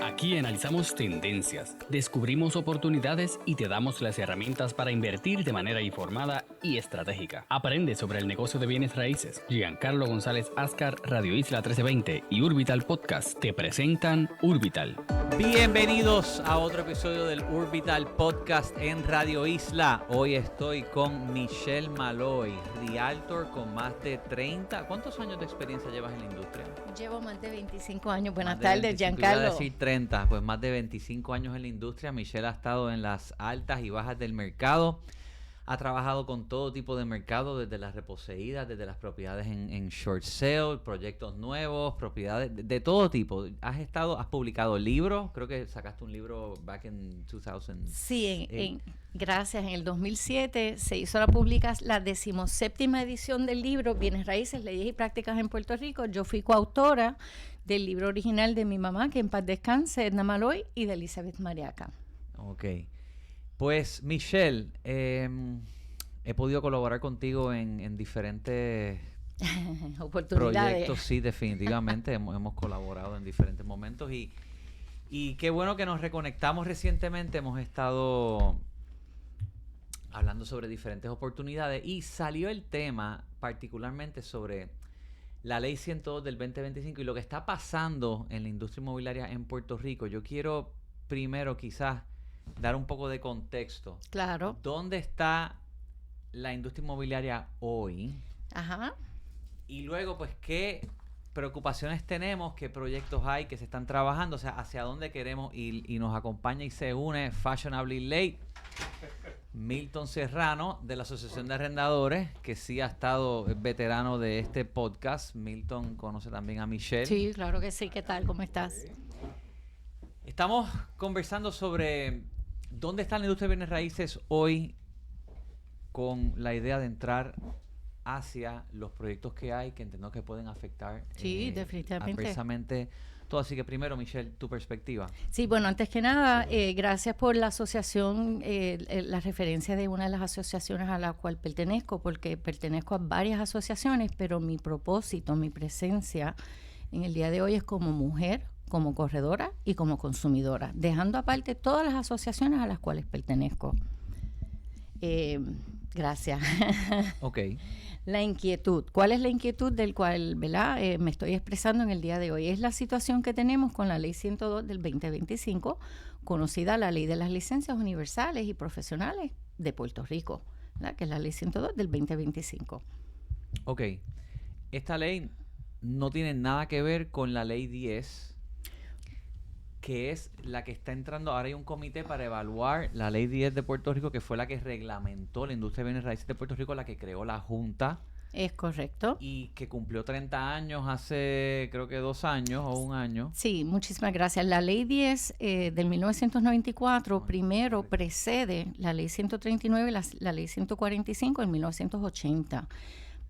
Aquí analizamos tendencias, descubrimos oportunidades y te damos las herramientas para invertir de manera informada y estratégica. Aprende sobre el negocio de bienes raíces. Giancarlo González Ascar, Radio Isla 1320 y Urbital Podcast te presentan Urbital. Bienvenidos a otro episodio del Urbital Podcast en Radio Isla. Hoy estoy con Michelle Maloy, realtor con más de 30. ¿Cuántos años de experiencia llevas en la industria? Llevo más de 25 años. Buenas tardes, Giancarlo. Iba a decir 30, pues más de 25 años en la industria. Michelle ha estado en las altas y bajas del mercado. Ha trabajado con todo tipo de mercado, desde las reposeídas, desde las propiedades en short sale, proyectos nuevos, propiedades de todo tipo. Has publicado libros, creo que sacaste un libro back in 2000. Sí, gracias. En el 2007 se hizo la 17ª edición del libro Bienes Raíces, Leyes y Prácticas en Puerto Rico. Yo fui coautora del libro original de mi mamá, que en paz descanse, Edna Maloy, y de Elizabeth Mariaca. Ok. Pues, Michelle, he podido colaborar contigo en diferentes oportunidades. Proyectos. Sí, definitivamente. hemos colaborado en diferentes momentos y qué bueno que nos reconectamos recientemente. Hemos estado hablando sobre diferentes oportunidades y salió el tema particularmente sobre la Ley 102 del 2025 y lo que está pasando en la industria inmobiliaria en Puerto Rico. Yo quiero primero quizás dar un poco de contexto. Claro. ¿Dónde está la industria inmobiliaria hoy? Ajá. Y luego, pues, ¿qué preocupaciones tenemos? ¿Qué proyectos hay que se están trabajando? O sea, ¿hacia dónde queremos ir? Y nos acompaña y se une Fashionably Late, Milton Serrano, de la Asociación de Arrendadores, que sí ha estado veterano de este podcast. Milton conoce también a Michelle. Sí, claro que sí. ¿Qué tal? ¿Cómo estás? Estamos conversando sobre dónde está la industria de bienes raíces hoy, con la idea de entrar hacia los proyectos que hay, que entendemos que pueden afectar definitivamente adversamente todo. Así que primero, Michelle, tu perspectiva. Sí, bueno, antes que nada, gracias por la asociación, la referencia de una de las asociaciones a la cual pertenezco, porque pertenezco a varias asociaciones, pero mi propósito, mi presencia en el día de hoy es como mujer, como corredora y como consumidora, dejando aparte todas las asociaciones a las cuales pertenezco. Gracias. Ok. La inquietud. ¿Cuál es la inquietud del cual, ¿verdad? Me estoy expresando en el día de hoy? Es la situación que tenemos con la Ley 102 del 2025, conocida la Ley de las Licencias Universales y Profesionales de Puerto Rico, ¿verdad? Que es la Ley 102 del 2025. Ok. Esta ley no tiene nada que ver con la Ley 10, que es la que está entrando. Ahora hay un comité para evaluar la Ley 10 de Puerto Rico, que fue la que reglamentó la industria de bienes raíces de Puerto Rico, la que creó la Junta. Es correcto. Y que cumplió 30 años hace, creo que 2 años o 1 año. Sí, muchísimas gracias. La Ley 10 del 1994 primero precede la Ley 139, la Ley 145 en 1980.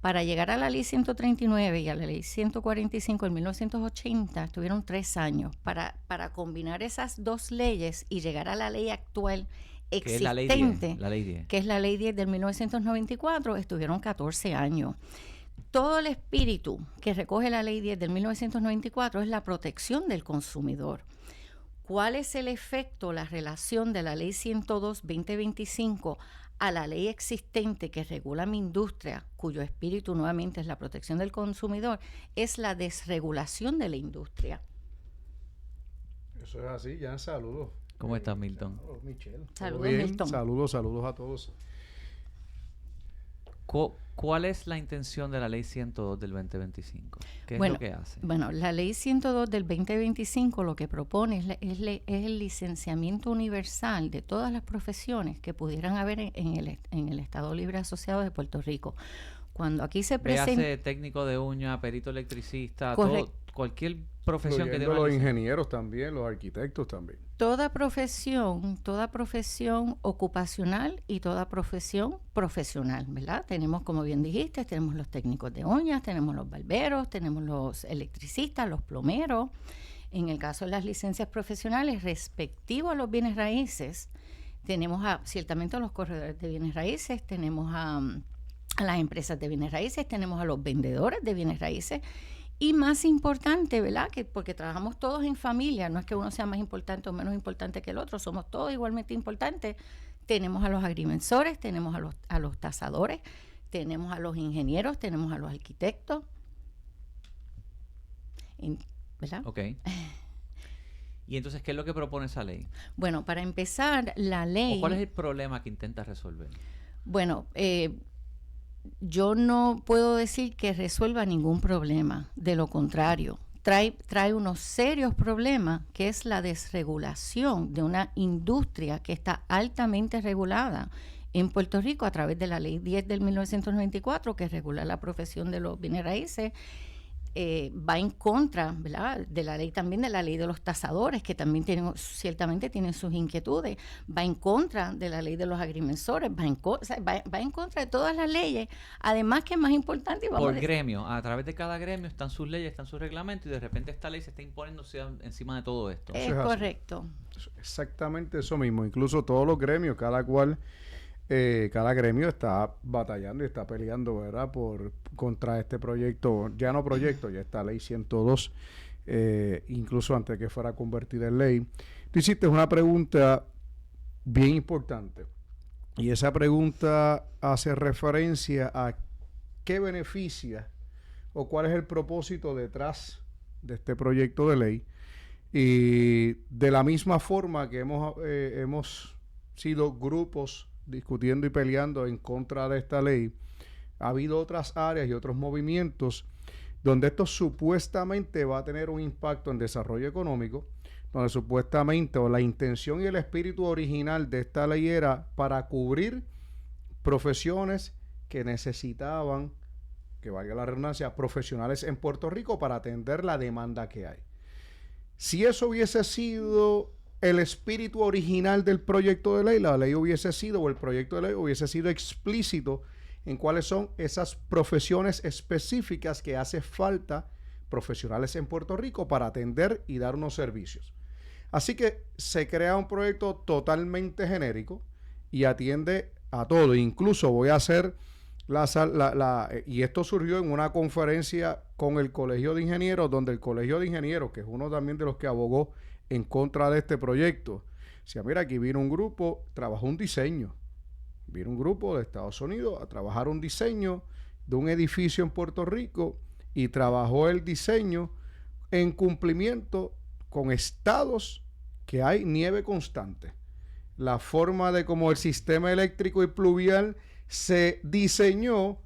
Para llegar a la Ley 139 y a la Ley 145 en 1980, estuvieron 3 años para combinar esas dos leyes y llegar a la ley actual existente, que es la ley 10. Que es la Ley 10 del 1994, estuvieron 14 años. Todo el espíritu que recoge la Ley 10 del 1994 es la protección del consumidor. ¿Cuál es el efecto, la relación de la Ley 102-2025 a la ley existente que regula mi industria, cuyo espíritu nuevamente es la protección del consumidor? Es la desregulación de la industria. Eso es así, ya. Saludos. ¿Cómo estás, Milton? Saludos, Michelle. Saludos, Milton. Saludos a todos. ¿Cuál es la intención de la Ley 102 del 2025? ¿Qué es lo que hace? Bueno, la Ley 102 del 2025 lo que propone es el licenciamiento universal de todas las profesiones que pudieran haber en el Estado Libre Asociado de Puerto Rico. Cuando aquí se presenta... Véase técnico de uña, perito electricista, cualquier profesión que tenga. Los ingenieros también, los arquitectos también. Toda profesión ocupacional y toda profesión profesional, ¿verdad? Tenemos, como bien dijiste, tenemos los técnicos de uñas, tenemos los barberos, tenemos los electricistas, los plomeros. En el caso de las licencias profesionales, respectivo a los bienes raíces, tenemos ciertamente a los corredores de bienes raíces, tenemos a las empresas de bienes raíces, tenemos a los vendedores de bienes raíces Y más importante, ¿verdad? Que porque trabajamos todos en familia, no es que uno sea más importante o menos importante que el otro, somos todos igualmente importantes. Tenemos a los agrimensores, tenemos a los tasadores, tenemos a los ingenieros, tenemos a los arquitectos, ¿verdad? Ok. Y entonces, ¿qué es lo que propone esa ley? Bueno, para empezar, la ley... ¿O cuál es el problema que intenta resolver? Bueno, yo no puedo decir que resuelva ningún problema, de lo contrario, trae unos serios problemas, que es la desregulación de una industria que está altamente regulada en Puerto Rico a través de la Ley 10 del 1994, que regula la profesión de los bienes raíces. Va en contra, ¿verdad?, de la ley, también de la ley de los tasadores, que también ciertamente tienen sus inquietudes, va en contra de la ley de los agrimensores, va en contra de todas las leyes, además que es más importante... Por gremio, a través de cada gremio están sus leyes, están sus reglamentos, y de repente esta ley se está imponiendo encima de todo esto. Es correcto. Exactamente eso mismo, incluso todos los gremios, cada gremio está batallando y está peleando, ¿verdad?, contra este proyecto, ya esta ley 102, incluso antes de que fuera convertida en ley. Tú hiciste una pregunta bien importante, y esa pregunta hace referencia a qué beneficia o cuál es el propósito detrás de este proyecto de ley. Y de la misma forma que hemos sido grupos discutiendo y peleando en contra de esta ley, ha habido otras áreas y otros movimientos donde esto supuestamente va a tener un impacto en desarrollo económico, donde supuestamente, o la intención y el espíritu original de esta ley era para cubrir profesiones que necesitaban, que valga la redundancia, profesionales en Puerto Rico para atender la demanda que hay. Si eso hubiese sido el espíritu original del proyecto de ley, la ley hubiese sido, o el proyecto de ley hubiese sido explícito en cuáles son esas profesiones específicas que hace falta profesionales en Puerto Rico para atender y dar unos servicios. Así que se crea un proyecto totalmente genérico y atiende a todo. Incluso voy a hacer y esto surgió en una conferencia con el Colegio de Ingenieros, donde el Colegio de Ingenieros, que es uno también de los que abogó en contra de este proyecto, decía, mira, aquí vino un grupo, trabajó un diseño, vino un grupo de Estados Unidos a trabajar un diseño de un edificio en Puerto Rico, y trabajó el diseño en cumplimiento con estados que hay nieve constante. La forma de cómo el sistema eléctrico y pluvial se diseñó,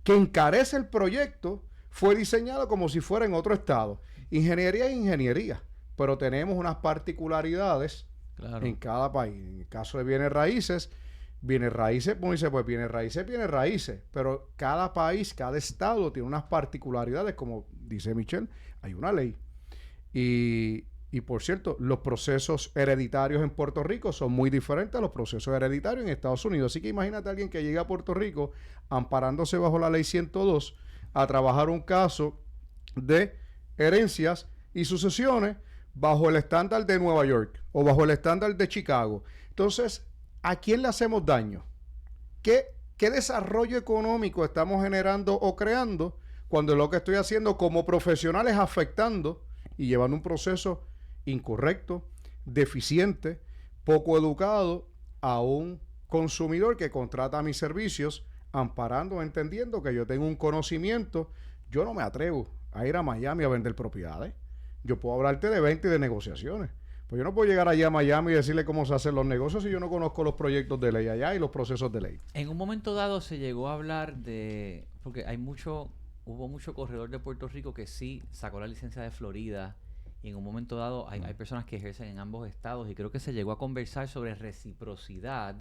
que encarece el proyecto, fue diseñado como si fuera en otro estado. Ingeniería es ingeniería, pero tenemos unas particularidades en cada país. En el caso de bienes raíces, pues bienes raíces, pero cada país, cada estado tiene unas particularidades, como dice Michelle, hay una ley. Y por cierto, los procesos hereditarios en Puerto Rico son muy diferentes a los procesos hereditarios en Estados Unidos. Así que imagínate a alguien que llega a Puerto Rico amparándose bajo la ley 102 a trabajar un caso de herencias y sucesiones bajo el estándar de Nueva York o bajo el estándar de Chicago. Entonces, ¿a quién le hacemos daño? ¿Qué desarrollo económico estamos generando o creando cuando lo que estoy haciendo como profesional es afectando y llevando un proceso incorrecto, deficiente, poco educado a un consumidor que contrata mis servicios, amparando, entendiendo que yo tengo un conocimiento? Yo no me atrevo a ir a Miami a vender propiedades. Yo puedo hablarte de venta y de negociaciones. Pues yo no puedo llegar allá a Miami y decirle cómo se hacen los negocios si yo no conozco los proyectos de ley allá y los procesos de ley. En un momento dado se llegó a hablar de... Porque hubo mucho corredor de Puerto Rico que sí sacó la licencia de Florida, y en un momento dado hay personas que ejercen en ambos estados, y creo que se llegó a conversar sobre reciprocidad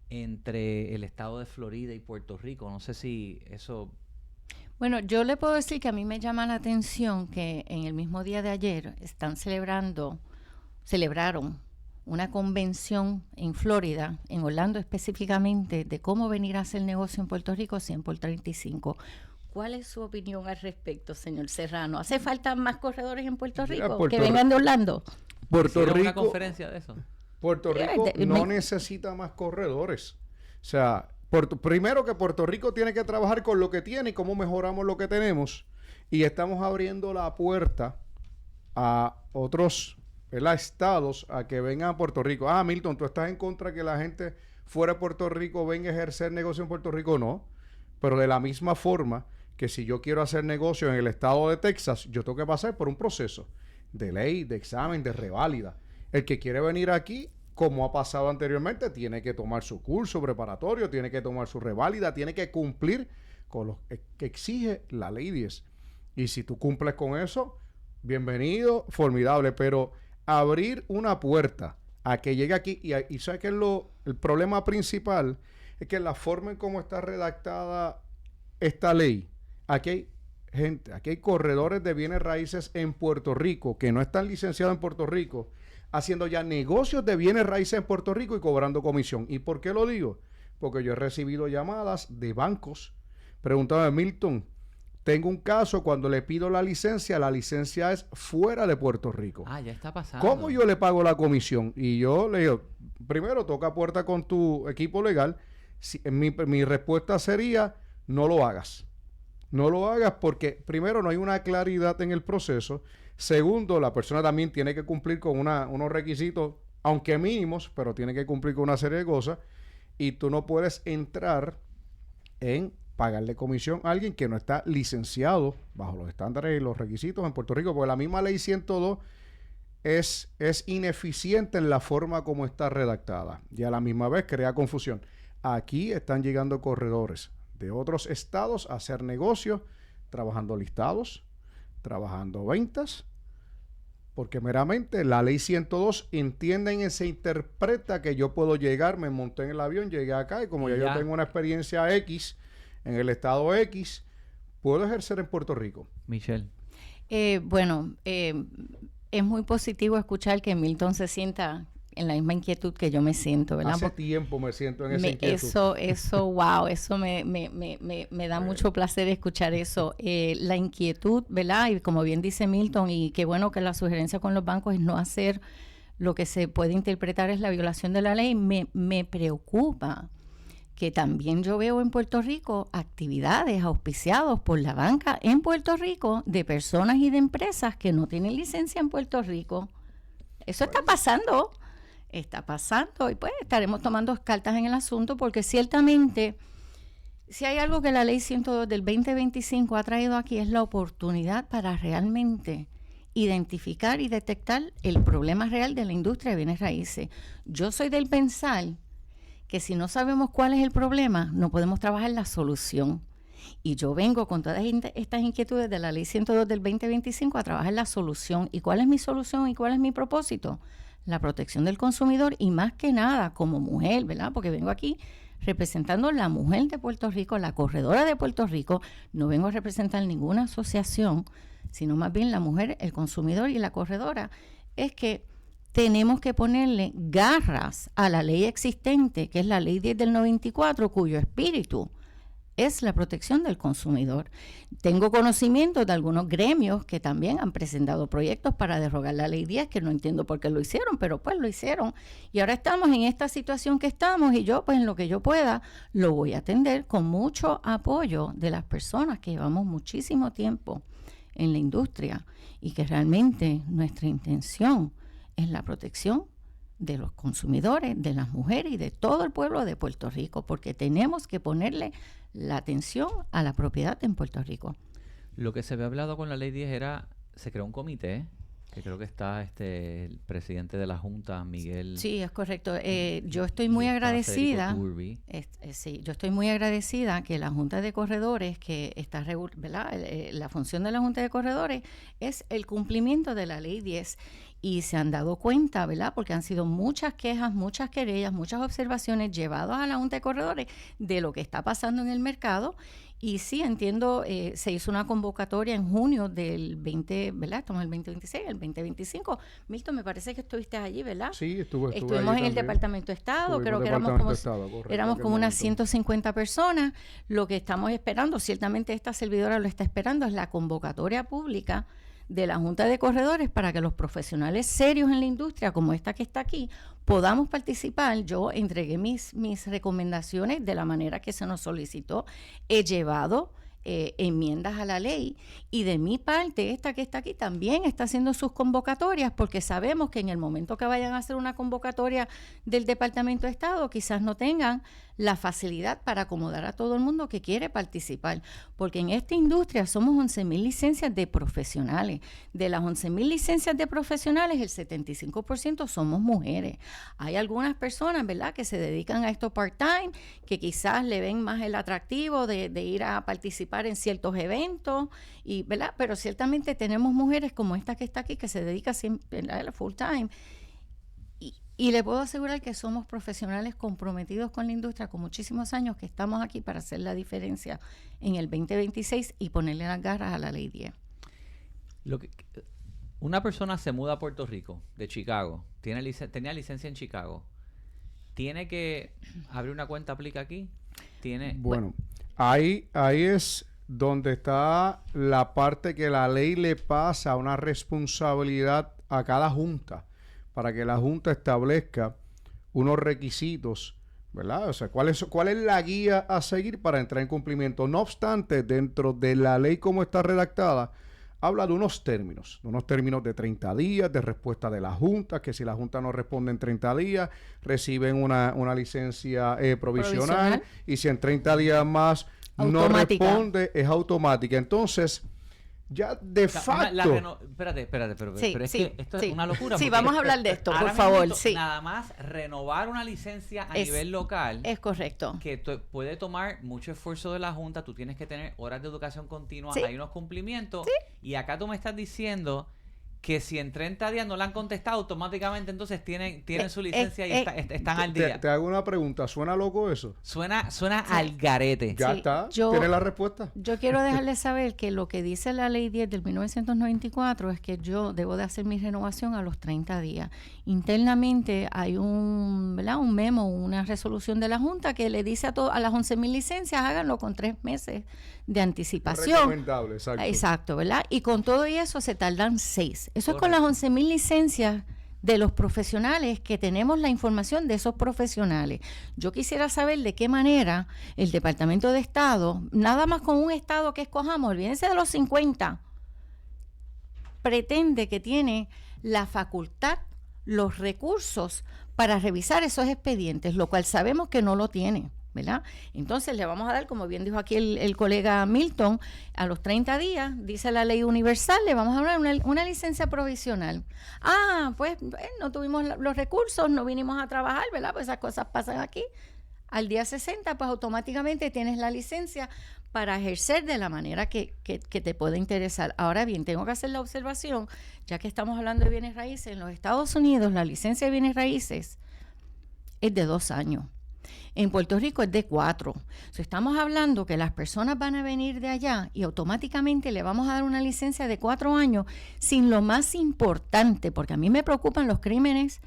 entre el estado de Florida y Puerto Rico. No sé si eso... Bueno, yo le puedo decir que a mí me llama la atención que en el mismo día de ayer celebraron una convención en Florida, en Orlando específicamente, de cómo venir a hacer negocio en Puerto Rico 100 por 35. ¿Cuál es su opinión al respecto, señor Serrano? ¿Hace falta más corredores en Puerto Rico que vengan de Orlando? Puerto Rico, una conferencia de eso. Puerto Rico no necesita más corredores. O sea, primero que Puerto Rico tiene que trabajar con lo que tiene y cómo mejoramos lo que tenemos. Y estamos abriendo la puerta a otros, ¿verdad?, estados a que vengan a Puerto Rico. Ah, Milton, ¿tú estás en contra que la gente fuera de Puerto Rico venga a ejercer negocio en Puerto Rico? No, pero de la misma forma que si yo quiero hacer negocio en el estado de Texas, yo tengo que pasar por un proceso de ley, de examen, de reválida. El que quiere venir aquí, como ha pasado anteriormente, tiene que tomar su curso preparatorio, tiene que tomar su reválida, tiene que cumplir con lo que exige la ley 10. Y si tú cumples con eso, bienvenido, formidable, pero abrir una puerta a que llegue aquí, y ¿sabes qué es el problema principal? Es que la forma en cómo está redactada esta ley, aquí hay gente, aquí hay corredores de bienes raíces en Puerto Rico que no están licenciados en Puerto Rico, haciendo ya negocios de bienes raíces en Puerto Rico y cobrando comisión. ¿Y por qué lo digo? Porque yo he recibido llamadas de bancos preguntando, Milton, tengo un caso, cuando le pido la licencia es fuera de Puerto Rico. Ah, ya está pasando. ¿Cómo yo le pago la comisión? Y yo le digo, primero toca puerta con tu equipo legal. Mi respuesta sería, no lo hagas. No lo hagas porque, primero, no hay una claridad en el proceso. Segundo, la persona también tiene que cumplir con unos requisitos, aunque mínimos, pero tiene que cumplir con una serie de cosas. Y tú no puedes entrar en pagarle comisión a alguien que no está licenciado bajo los estándares y los requisitos en Puerto Rico, porque la misma ley 102 es ineficiente en la forma como está redactada y a la misma vez crea confusión. Aquí están llegando corredores de otros estados a hacer negocios, trabajando listados, trabajando ventas, porque meramente la ley 102 entienden y se interpreta que yo puedo llegar, me monté en el avión, llegué acá y como ya yo tengo una experiencia X en el estado X, puedo ejercer en Puerto Rico. Michelle. Es muy positivo escuchar que Milton se sienta en la misma inquietud que yo me siento, ¿verdad? Hace tiempo me siento en esa inquietud. Wow, eso me da mucho placer escuchar eso. La inquietud, ¿verdad? Y como bien dice Milton, y qué bueno que la sugerencia con los bancos es no hacer lo que se puede interpretar es la violación de la ley. Me preocupa que también yo veo en Puerto Rico actividades auspiciadas por la banca en Puerto Rico de personas y de empresas que no tienen licencia en Puerto Rico. Eso está pasando y pues estaremos tomando cartas en el asunto porque ciertamente si hay algo que la ley 102 del 2025 ha traído aquí es la oportunidad para realmente identificar y detectar el problema real de la industria de bienes raíces. Yo soy del pensar que si no sabemos cuál es el problema, no podemos trabajar la solución. Y yo vengo con todas estas inquietudes de la Ley 102 del 2025 a trabajar la solución. ¿Y cuál es mi solución y cuál es mi propósito? La protección del consumidor y más que nada como mujer, ¿verdad? Porque vengo aquí representando la mujer de Puerto Rico, la corredora de Puerto Rico. No vengo a representar ninguna asociación, sino más bien la mujer, el consumidor y la corredora. Es que tenemos que ponerle garras a la ley existente, que es la ley 10 del 94, cuyo espíritu es la protección del consumidor. Tengo conocimiento de algunos gremios que también han presentado proyectos para derogar la ley 10, que no entiendo por qué lo hicieron, pero pues lo hicieron. Y ahora estamos en esta situación que estamos y yo, pues en lo que yo pueda, lo voy a atender con mucho apoyo de las personas que llevamos muchísimo tiempo en la industria y que realmente nuestra intención es la protección de los consumidores, de las mujeres y de todo el pueblo de Puerto Rico, porque tenemos que ponerle la atención a la propiedad en Puerto Rico. Lo que se había hablado con la ley 10 se creó un comité, que creo que está el presidente de la Junta, Miguel. Sí, es correcto. Yo estoy muy agradecida. Yo estoy muy agradecida que la Junta de Corredores, que está, ¿verdad? La función de la Junta de Corredores es el cumplimiento de la ley 10. Y se han dado cuenta, ¿verdad? Porque han sido muchas quejas, muchas querellas, muchas observaciones llevadas a la Junta de Corredores de lo que está pasando en el mercado. Y sí, entiendo, se hizo una convocatoria en junio del 20, ¿verdad? Estamos en el 2026, el 2025. Milton, me parece que estuviste allí, ¿verdad? Sí, estuvimos en el Departamento de Estado, creo que éramos como unas 150 personas. Lo que estamos esperando, ciertamente esta servidora lo está esperando, es la convocatoria pública de la Junta de Corredores para que los profesionales serios en la industria, como esta que está aquí, podamos participar. Yo entregué mis recomendaciones de la manera que se nos solicitó. He llevado enmiendas a la ley, y de mi parte, esta que está aquí también está haciendo sus convocatorias, porque sabemos que en el momento que vayan a hacer una convocatoria del Departamento de Estado, quizás no tengan la facilidad para acomodar a todo el mundo que quiere participar, porque en esta industria somos 11,000 licencias de profesionales. De las 11,000 licencias de profesionales, el 75% somos mujeres. Hay algunas personas, ¿verdad?, que se dedican a esto part-time, que quizás le ven más el atractivo de ir a participar en ciertos eventos, y, ¿verdad?, pero ciertamente tenemos mujeres como esta que está aquí, que se dedica siempre, ¿verdad?, full-time. Y le puedo asegurar que somos profesionales comprometidos con la industria con muchísimos años, que estamos aquí para hacer la diferencia en el 2026 y ponerle las garras a la Ley 10. Una persona se muda a Puerto Rico, de Chicago, tenía licencia en Chicago, ¿tiene que abrir una cuenta aplica aquí? Bueno, ahí es donde está la parte que la ley le pasa una responsabilidad a cada junta, para que la Junta establezca unos requisitos, ¿verdad? O sea, ¿cuál es la guía a seguir para entrar en cumplimiento? No obstante, dentro de la ley como está redactada, habla de unos términos de 30 días, de respuesta de la Junta, que si la Junta no responde en 30 días, reciben una licencia provisional, y si en 30 días más no responde, es automática. Entonces, ya de facto... Espérate, pero es que esto es una locura. Sí, vamos a hablar de esto, por favor. Sí. Nada más renovar una licencia a nivel local. Es correcto. Que puede tomar mucho esfuerzo de la Junta. Tú tienes que tener horas de educación continua. Sí. Hay unos cumplimientos. Sí. Y acá tú me estás diciendo que si en 30 días no la han contestado, automáticamente entonces tienen su licencia y están al día. Te hago una pregunta. ¿Suena loco eso? Suena al garete. Ya está. ¿Tienes la respuesta? Yo quiero dejarles saber que lo que dice la Ley 10 del 1994 es que yo debo de hacer mi renovación a los 30 días. Internamente hay un memo, una resolución de la Junta que le dice a las 11,000 licencias, háganlo con 3 meses de anticipación. Es recomendable, exacto. Exacto, ¿verdad? Y con todo y eso se tardan 6. Eso Correcto. es con las 11,000 licencias de los profesionales, que tenemos la información de esos profesionales. Yo quisiera saber de qué manera el Departamento de Estado, nada más con un estado que escojamos, olvídense de los 50, pretende que tiene la facultad, los recursos para revisar esos expedientes, lo cual sabemos que no lo tiene, ¿verdad? Entonces le vamos a dar, como bien dijo aquí el colega Milton, a los 30 días, dice la ley universal, le vamos a dar una licencia provisional. Pues no tuvimos los recursos, no vinimos a trabajar, ¿verdad? Pues esas cosas pasan aquí. Al día 60, pues automáticamente tienes la licencia para ejercer de la manera que te pueda interesar. Ahora bien, tengo que hacer la observación, ya que estamos hablando de bienes raíces. En los Estados Unidos, la licencia de bienes raíces es de 2 años. En Puerto Rico es de 4. Estamos hablando que las personas van a venir de allá y automáticamente le vamos a dar una licencia de 4 años sin lo más importante, porque a mí me preocupan los crímenes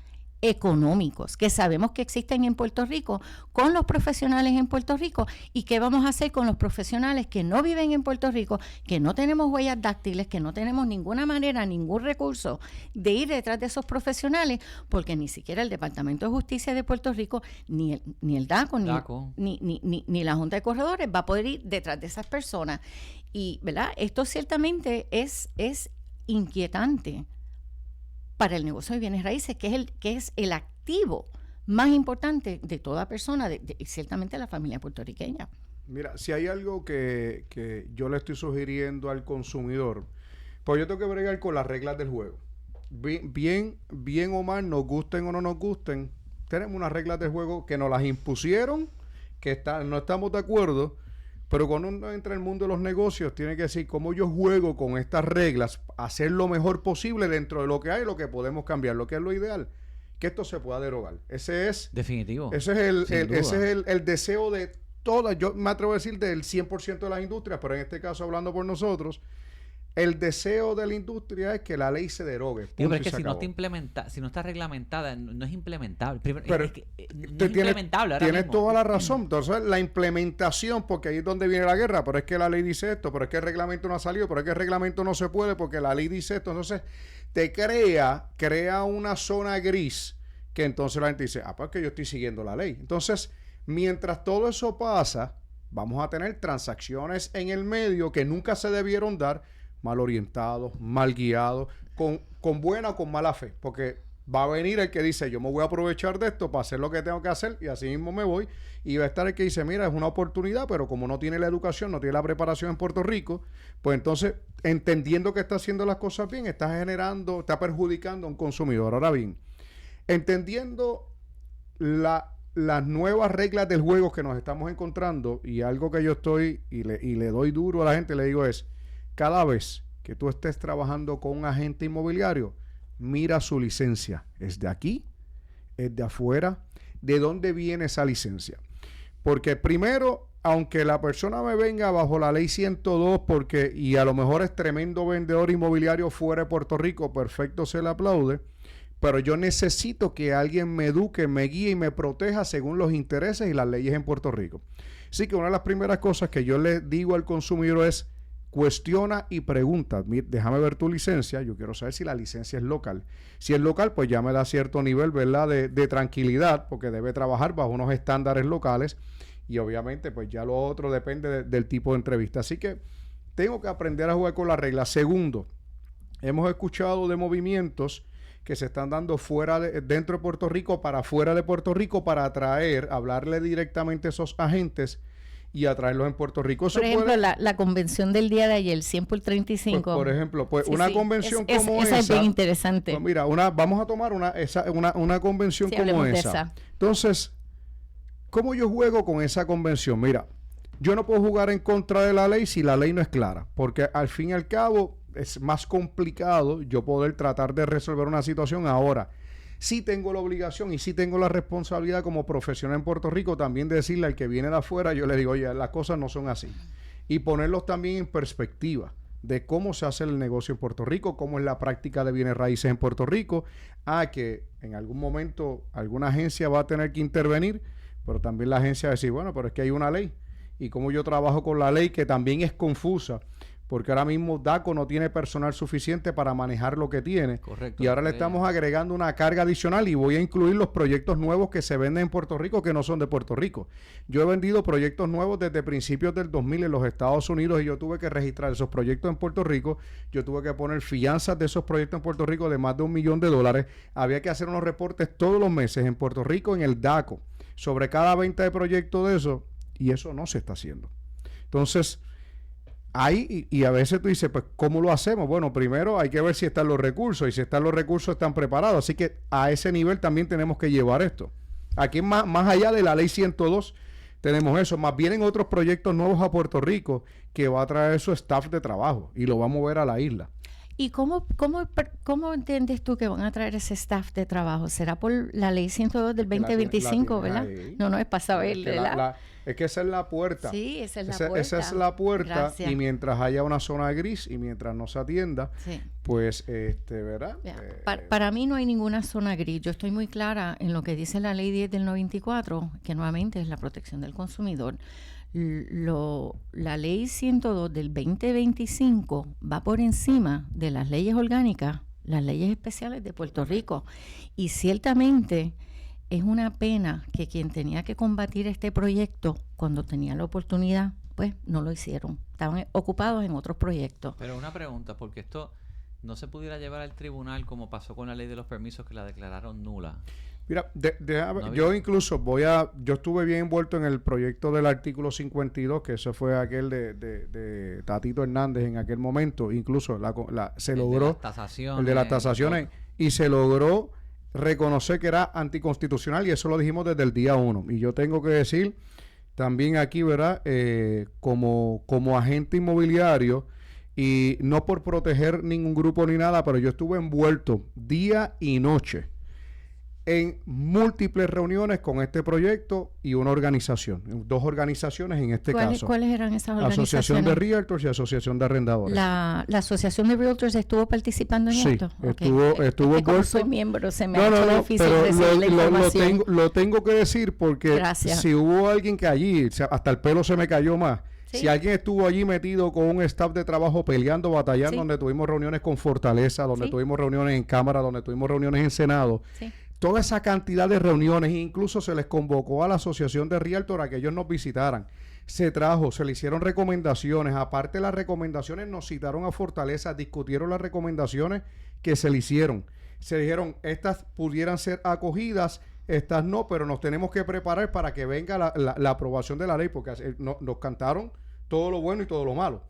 económicos que sabemos que existen en Puerto Rico con los profesionales en Puerto Rico, y qué vamos a hacer con los profesionales que no viven en Puerto Rico, que no tenemos huellas dáctiles, que no tenemos ninguna manera, ningún recurso de ir detrás de esos profesionales, porque ni siquiera el Departamento de Justicia de Puerto Rico, ni el DACO, ni la Junta de Corredores va a poder ir detrás de esas personas. Y, ¿verdad? Esto ciertamente es inquietante para el negocio de bienes raíces, que es el activo más importante de toda persona, y ciertamente la familia puertorriqueña. Mira, si hay algo que yo le estoy sugiriendo al consumidor, pues yo tengo que bregar con las reglas del juego. Bien o mal, nos gusten o no nos gusten, tenemos unas reglas del juego que nos las impusieron, que no estamos de acuerdo. Pero cuando uno entra en el mundo de los negocios, tiene que decir cómo yo juego con estas reglas, hacer lo mejor posible dentro de lo que hay, lo que podemos cambiar, lo que es lo ideal, que esto se pueda derogar. Ese es... Definitivo. Ese es el deseo de todas, yo me atrevo a decir del 100% de las industrias, pero en este caso hablando por nosotros, el deseo de la industria es que la ley se derogue. Pero es que si no está reglamentada, no es implementable. Pero es implementable ahora tienes mismo. toda la razón. Entonces, la implementación, porque ahí es donde viene la guerra, pero es que la ley dice esto, pero es que el reglamento no ha salido, pero es que el reglamento no se puede porque la ley dice esto. Entonces, te crea una zona gris que entonces la gente dice, pues que yo estoy siguiendo la ley. Entonces, mientras todo eso pasa, vamos a tener transacciones en el medio que nunca se debieron dar, mal orientados, mal guiados, con buena o con mala fe, porque va a venir el que dice, yo me voy a aprovechar de esto para hacer lo que tengo que hacer y así mismo me voy, y va a estar el que dice, mira, es una oportunidad, pero como no tiene la educación, no tiene la preparación en Puerto Rico, pues entonces, entendiendo que está haciendo las cosas bien, está perjudicando a un consumidor. Ahora bien, entendiendo las nuevas reglas del juego que nos estamos encontrando, y algo que yo estoy y le doy duro a la gente, le digo es, cada vez que tú estés trabajando con un agente inmobiliario, mira su licencia. ¿Es de aquí? ¿Es de afuera? ¿De dónde viene esa licencia? Porque primero, aunque la persona me venga bajo la ley 102 y a lo mejor es tremendo vendedor inmobiliario fuera de Puerto Rico, perfecto, se le aplaude, pero yo necesito que alguien me eduque, me guíe y me proteja según los intereses y las leyes en Puerto Rico. Así que una de las primeras cosas que yo le digo al consumidor es, cuestiona y pregunta, déjame ver tu licencia, yo quiero saber si la licencia es local. Si es local, pues ya me da cierto nivel, ¿verdad?, de tranquilidad, porque debe trabajar bajo unos estándares locales, y obviamente pues ya lo otro depende del tipo de entrevista. Así que tengo que aprender a jugar con las reglas. Segundo, hemos escuchado de movimientos que se están dando dentro de Puerto Rico para fuera de Puerto Rico para hablarle directamente a esos agentes y atraerlos en Puerto Rico. Eso por ejemplo, la convención del día de ayer, 100 por 35. Pues, por ejemplo, pues sí, una sí. convención como esa esa. es bien interesante. Pues mira, vamos a tomar una convención Sí, como de esa. esa. Entonces, ¿cómo yo juego con esa convención? Mira, yo no puedo jugar en contra de la ley si la ley no es clara, porque al fin y al cabo es más complicado yo poder tratar de resolver una situación ahora. Sí tengo la obligación y sí tengo la responsabilidad como profesional en Puerto Rico también de decirle al que viene de afuera, yo le digo, oye, las cosas no son así. Y ponerlos también en perspectiva de cómo se hace el negocio en Puerto Rico, cómo es la práctica de bienes raíces en Puerto Rico, que en algún momento alguna agencia va a tener que intervenir, pero también la agencia va a decir, bueno, pero es que hay una ley. Y cómo yo trabajo con la ley que también es confusa, porque ahora mismo DACO no tiene personal suficiente para manejar lo que tiene. Correcto. Y ahora le estamos agregando una carga adicional y voy a incluir los proyectos nuevos que se venden en Puerto Rico que no son de Puerto Rico. Yo he vendido proyectos nuevos desde principios del 2000 en los Estados Unidos y yo tuve que registrar esos proyectos en Puerto Rico. Yo tuve que poner fianzas de esos proyectos en Puerto Rico de más de $1 millón. Había que hacer unos reportes todos los meses en Puerto Rico en el DACO sobre cada venta de proyecto de eso, y eso no se está haciendo. Entonces, ahí, y a veces tú dices, pues, ¿cómo lo hacemos? Bueno, primero hay que ver si están los recursos, y si están los recursos están preparados. Así que a ese nivel también tenemos que llevar esto. Aquí más allá de la ley 102 tenemos eso. Más vienen otros proyectos nuevos a Puerto Rico que va a traer su staff de trabajo y lo va a mover a la isla. ¿Y cómo entiendes tú que van a traer ese staff de trabajo? ¿Será por la ley 102 del 2025, verdad? Ahí. No, es para saber, ¿verdad? Es que esa es la puerta. Sí, esa es la puerta. Esa es la puerta. Gracias. Y mientras haya una zona gris y mientras no se atienda, Sí. pues, ¿verdad? Para mí no hay ninguna zona gris. Yo estoy muy clara en lo que dice la ley 10 del 94, que nuevamente es la protección del consumidor. La ley 102 del 2025 va por encima de las leyes orgánicas, las leyes especiales de Puerto Rico. Y ciertamente es una pena que quien tenía que combatir este proyecto cuando tenía la oportunidad, pues no lo hicieron. Estaban ocupados en otros proyectos. Pero una pregunta, porque esto no se pudiera llevar al tribunal como pasó con la ley de los permisos que la declararon nula. Mira, yo incluso yo estuve bien envuelto en el proyecto del artículo 52, que eso fue aquel de Tatito Hernández en aquel momento. Incluso se logró el de las tasaciones y se logró reconocer que era anticonstitucional, y eso lo dijimos desde el día 1. Y yo tengo que decir también aquí, ¿verdad? Como agente inmobiliario, y no por proteger ningún grupo ni nada, pero yo estuve envuelto día y noche en múltiples reuniones con este proyecto y una organización, 2 organizaciones en este caso. ¿Cuáles eran esas organizaciones? Asociación de Realtors y Asociación de Arrendadores. ¿La Asociación de Realtors estuvo participando en esto? Estuvo como envuelto. soy miembro, se me ha hecho difícil pero recibir la información. lo tengo que decir porque si hubo alguien que allí, hasta el pelo se me cayó más. ¿Sí? Si alguien estuvo allí metido con un staff de trabajo peleando, batallando, donde tuvimos reuniones con Fortaleza, donde tuvimos reuniones en Cámara, donde tuvimos reuniones en Senado, toda esa cantidad de reuniones, incluso se les convocó a la Asociación de Realtor a que ellos nos visitaran. se le hicieron recomendaciones. Aparte de las recomendaciones, nos citaron a Fortaleza, discutieron las recomendaciones que se le hicieron. Se dijeron, estas pudieran ser acogidas, estas no, pero nos tenemos que preparar para que venga la aprobación de la ley, porque nos cantaron todo lo bueno y todo lo malo.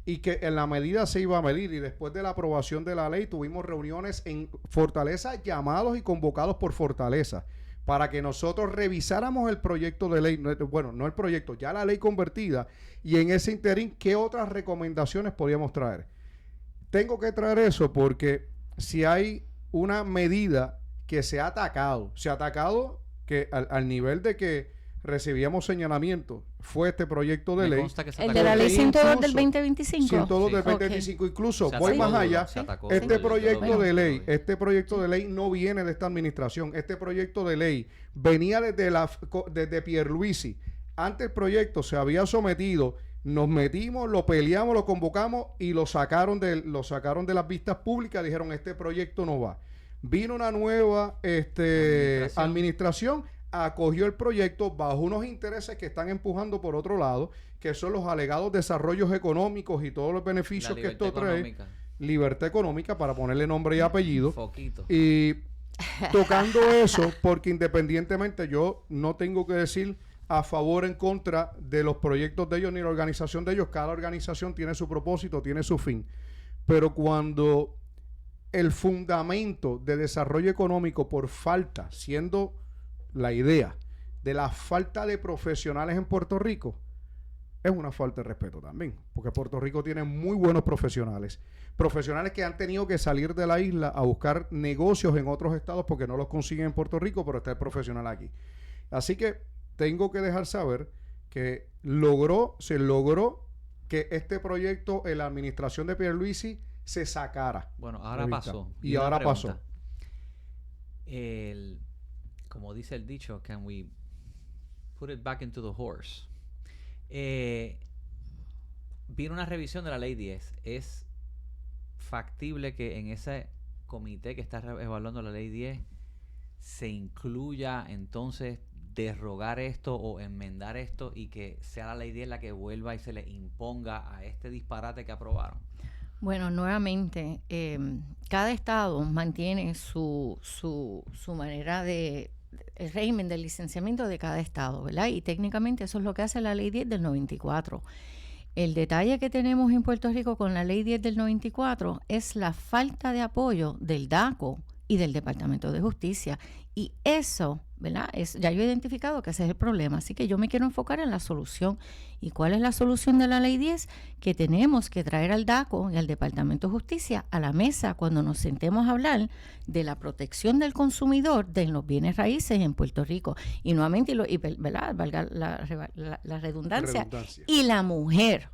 Y que en la medida se iba a medir, y después de la aprobación de la ley tuvimos reuniones en Fortaleza, llamados y convocados por Fortaleza, para que nosotros revisáramos el proyecto de ley, bueno, no el proyecto, ya la ley convertida, y en ese interín, ¿qué otras recomendaciones podíamos traer? Tengo que traer eso porque si hay una medida que se ha atacado que al nivel de que recibíamos señalamiento, fue este proyecto de ley. El de la ley 102 del 2025. 102 del 2025. Incluso voy más allá. Este proyecto de ley no viene de esta administración. Este proyecto de ley venía desde Pierluisi. Antes el proyecto se había sometido, nos metimos, lo peleamos, lo convocamos y lo sacaron de las vistas públicas. Dijeron, este proyecto no va. Vino una nueva administración, acogió el proyecto bajo unos intereses que están empujando por otro lado, que son los alegados desarrollos económicos y todos los beneficios que esto trae. Libertad económica, para ponerle nombre y apellido. Foquito. Y tocando eso, porque independientemente yo no tengo que decir a favor o en contra de los proyectos de ellos ni la organización de ellos. Cada organización tiene su propósito, tiene su fin. Pero cuando el fundamento de desarrollo económico por falta, siendo la idea de la falta de profesionales en Puerto Rico, es una falta de respeto también, porque Puerto Rico tiene muy buenos profesionales que han tenido que salir de la isla a buscar negocios en otros estados porque no los consiguen en Puerto Rico, pero está el profesional aquí. Así que tengo que dejar saber que se logró que este proyecto en la administración de Pierluisi se sacara. Bueno, ahora pasó. Y ahora pasó. Como dice el dicho, can we put it back into the horse? Viene una revisión de la ley 10. ¿Es factible que en ese comité que está evaluando la ley 10 se incluya entonces derrogar esto o enmendar esto y que sea la ley 10 la que vuelva y se le imponga a este disparate que aprobaron? Bueno, nuevamente, cada estado mantiene su manera de el régimen del licenciamiento de cada estado, ¿verdad? Y técnicamente eso es lo que hace la ley 10 del 94. El detalle que tenemos en Puerto Rico con la ley 10 del 94 es la falta de apoyo del DACO y del Departamento de Justicia. Y eso, ¿verdad? Ya yo he identificado que ese es el problema. Así que yo me quiero enfocar en la solución. ¿Y cuál es la solución de la ley 10? Que tenemos que traer al DACO y al Departamento de Justicia a la mesa cuando nos sentemos a hablar de la protección del consumidor de los bienes raíces en Puerto Rico. Y nuevamente, ¿verdad? Valga la redundancia. Y la mujer.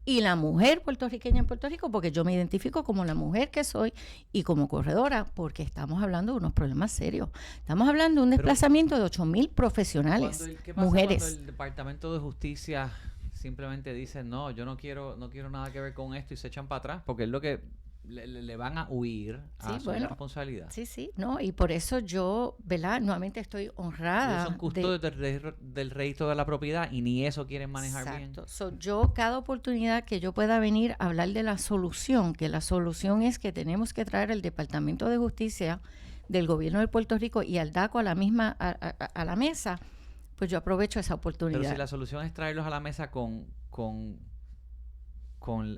Y la mujer puertorriqueña en Puerto Rico, porque yo me identifico como la mujer que soy y como corredora, porque estamos hablando de unos problemas serios. Estamos hablando de un desplazamiento de 8,000 profesionales, ¿Qué pasa mujeres. cuando el Departamento de Justicia simplemente dice, no, yo no quiero nada que ver con esto y se echan para atrás? Porque es lo que le van a huir a su responsabilidad. Sí, no, y por eso yo, ¿verdad? Nuevamente estoy honrada. Ellos son custodios del registro de la propiedad y ni eso quieren manejar bien. Exacto. Yo, cada oportunidad que yo pueda venir a hablar de la solución, que la solución es que tenemos que traer el Departamento de Justicia del Gobierno de Puerto Rico y al DACO a la mesa, pues yo aprovecho esa oportunidad. Pero si la solución es traerlos a la mesa con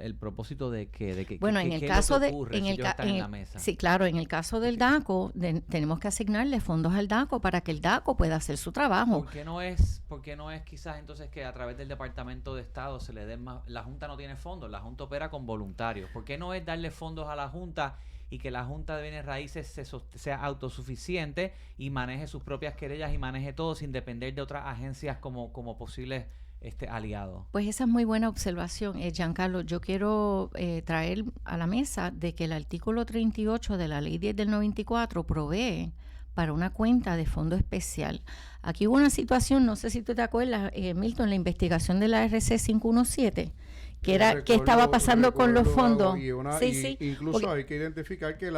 el propósito de que bueno, en el caso de sí, claro, en el caso del DACO tenemos que asignarle fondos al DACO para que el DACO pueda hacer su trabajo. ¿Por qué no es quizás entonces que a través del Departamento de Estado se le den más? La Junta no tiene fondos, la Junta opera con voluntarios. ¿Por qué no es darle fondos a la Junta y que la Junta de Bienes Raíces sea autosuficiente y maneje sus propias querellas y maneje todo sin depender de otras agencias como posibles aliado? Pues esa es muy buena observación, Giancarlo. Yo quiero traer a la mesa de que el artículo 38 de la ley 10 del 94 provee para una cuenta de fondo especial. Aquí hubo una situación, no sé si tú te acuerdas, Milton, la investigación de la RC 517, qué estaba pasando con los fondos. Incluso hay que identificar que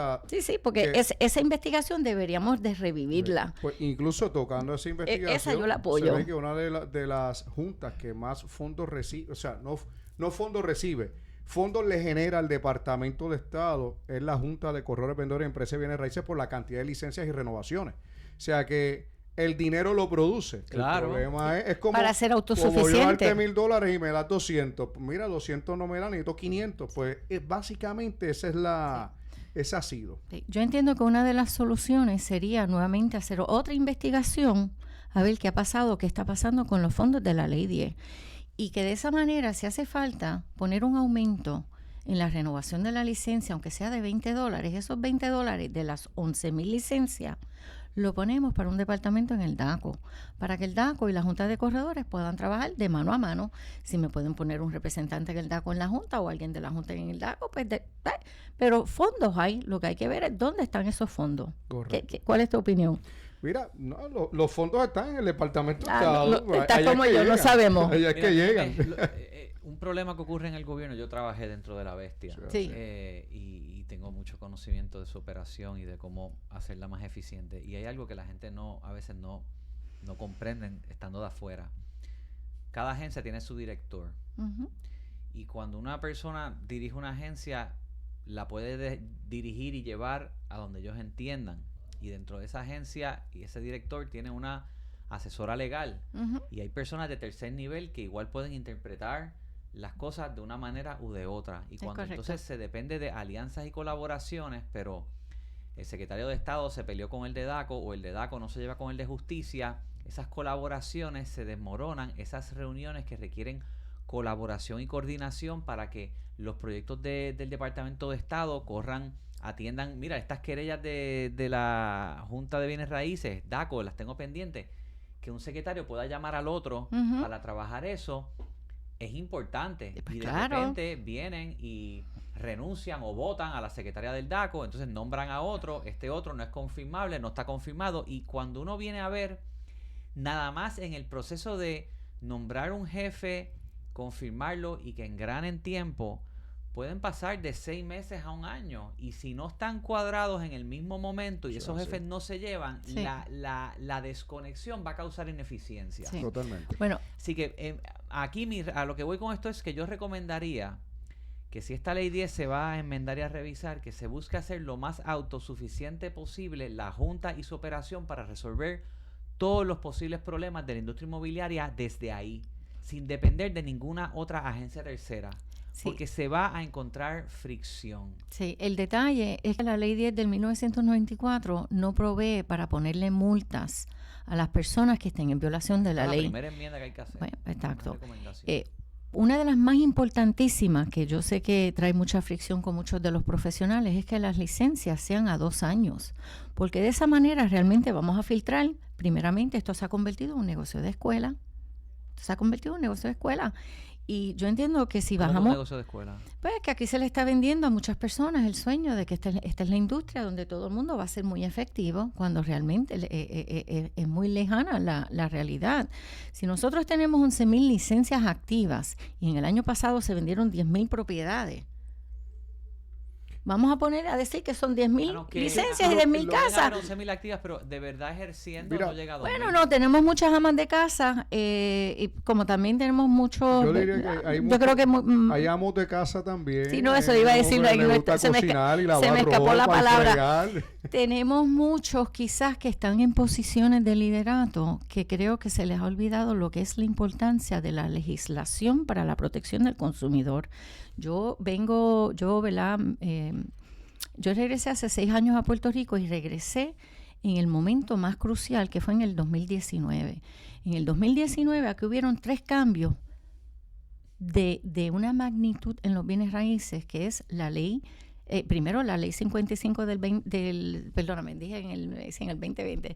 porque esa investigación deberíamos de revivirla. Pues incluso tocando esa investigación, esa yo la apoyo. Se ve que una de las juntas que más fondos recibe, o sea, no fondos recibe, fondos le genera al Departamento de Estado, es la Junta de Corredores, Vendedores y Empresas de Bienes Raíces por la cantidad de licencias y renovaciones. O sea que el dinero lo produce. Claro. El problema es como... Para ser autosuficiente. Como yo darte $1,000 y me das 200. Mira, 200 no me dan, necesito 500. Pues básicamente esa ha sido. Sí. Yo entiendo que una de las soluciones sería nuevamente hacer otra investigación a ver qué ha pasado, qué está pasando con los fondos de la Ley 10. Y que de esa manera, si hace falta poner un aumento en la renovación de la licencia, aunque sea de $20, esos $20 de las 11,000 licencias, lo ponemos para un departamento en el DACO, para que el DACO y la Junta de Corredores puedan trabajar de mano a mano. Si me pueden poner un representante en el DACO en la Junta o alguien de la Junta en el DACO, pues pero fondos hay, lo que hay que ver es dónde están esos fondos. ¿Cuál es tu opinión? Mira, los fondos están en el Departamento de Estado. Está como yo, lo sabemos. Allá es que llegan. Un problema que ocurre en el gobierno, yo trabajé dentro de la bestia y tengo mucho conocimiento de su operación y de cómo hacerla más eficiente. Y hay algo que la gente a veces no comprenden estando de afuera. Cada agencia tiene su director. Uh-huh. Y cuando una persona dirige una agencia, la puede dirigir y llevar a donde ellos entiendan. Y dentro de esa agencia y ese director tiene una asesora legal. Uh-huh. Y hay personas de tercer nivel que igual pueden interpretar las cosas de una manera u de otra. Y cuando entonces se depende de alianzas y colaboraciones, pero el secretario de Estado se peleó con el de DACO o el de DACO no se lleva con el de Justicia, esas colaboraciones se desmoronan, esas reuniones que requieren colaboración y coordinación para que los proyectos del Departamento de Estado atiendan, mira, estas querellas de la Junta de Bienes Raíces, DACO, las tengo pendientes, que un secretario pueda llamar al otro uh-huh. para trabajar eso, es importante. Pues y de repente vienen y renuncian o votan a la secretaria del DACO, entonces nombran a otro, este otro no es confirmable, no está confirmado, y cuando uno viene a ver, nada más en el proceso de nombrar un jefe, confirmarlo y que engranen tiempo, pueden pasar de 6 meses a 1 año, y si no están cuadrados en el mismo momento y esos jefes no se llevan, la desconexión va a causar ineficiencia. Sí. Totalmente. Bueno, así que aquí a lo que voy con esto es que yo recomendaría que si esta ley 10 se va a enmendar y a revisar, que se busque hacer lo más autosuficiente posible la Junta y su operación para resolver todos los posibles problemas de la industria inmobiliaria desde ahí, sin depender de ninguna otra agencia tercera. Sí. Porque se va a encontrar fricción. Sí, el detalle es que la Ley 10 del 1994 no provee para ponerle multas a las personas que estén en violación de la ley. La primera enmienda que hay que hacer. Bueno, exacto. Una de las más importantísimas, que yo sé que trae mucha fricción con muchos de los profesionales, es que las licencias sean a 2 años. Porque de esa manera realmente vamos a filtrar. Primeramente, esto se ha convertido en un negocio de escuela. Y yo entiendo que si bajamos... ¿Un negocio de escuela? Pues que aquí se le está vendiendo a muchas personas el sueño de que esta es la industria donde todo el mundo va a ser muy efectivo, cuando realmente es muy lejana la realidad. Si nosotros tenemos 11,000 licencias activas y en el año pasado se vendieron 10,000 propiedades, vamos a decir que son 10,000 licencias y 10,000 casas. 11,000 activas, pero de verdad ejerciendo no llega a 2,000. Bueno, no, tenemos muchas amas de casa y como también tenemos muchos... Yo diría que hay amos de casa también. Sí, no, eso iba a decir. Se me escapó la palabra. Tenemos muchos quizás que están en posiciones de liderato que creo que se les ha olvidado lo que es la importancia de la legislación para la protección del consumidor. Yo regresé hace 6 años a Puerto Rico y regresé en el momento más crucial, que fue en el 2019. En el 2019 aquí hubieron 3 cambios de una magnitud en los bienes raíces, que es la ley, primero la ley 55 perdóname, dije en el 2020,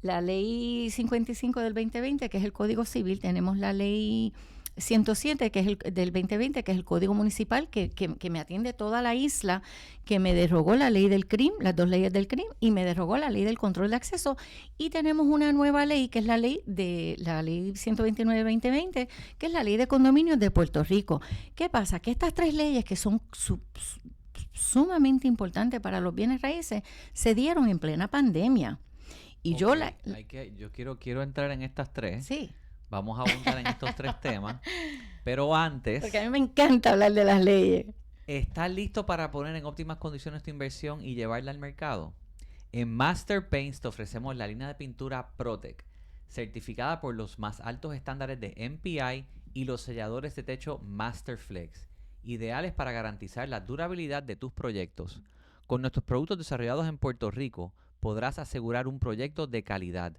la ley 55 del 2020, que es el Código Civil. Tenemos la ley 107, que es el del 2020, que es el Código Municipal, que me atiende toda la isla, que me derogó la ley del CRIM, las 2 leyes del CRIM, y me derogó la ley del control de acceso. Y tenemos una nueva ley, que es la ley 129-2020, que es la ley de condominios de Puerto Rico. ¿Qué pasa? Que estas 3 leyes, que son sumamente importantes para los bienes raíces, se dieron en plena pandemia. Y okay. Yo quiero entrar en estas 3. Sí. Vamos a abundar en estos 3 temas. Pero antes... Porque a mí me encanta hablar de las leyes. ¿Estás listo para poner en óptimas condiciones tu inversión y llevarla al mercado? En Master Paints te ofrecemos la línea de pintura Protec, certificada por los más altos estándares de MPI y los selladores de techo Master Flex, ideales para garantizar la durabilidad de tus proyectos. Con nuestros productos desarrollados en Puerto Rico, podrás asegurar un proyecto de calidad.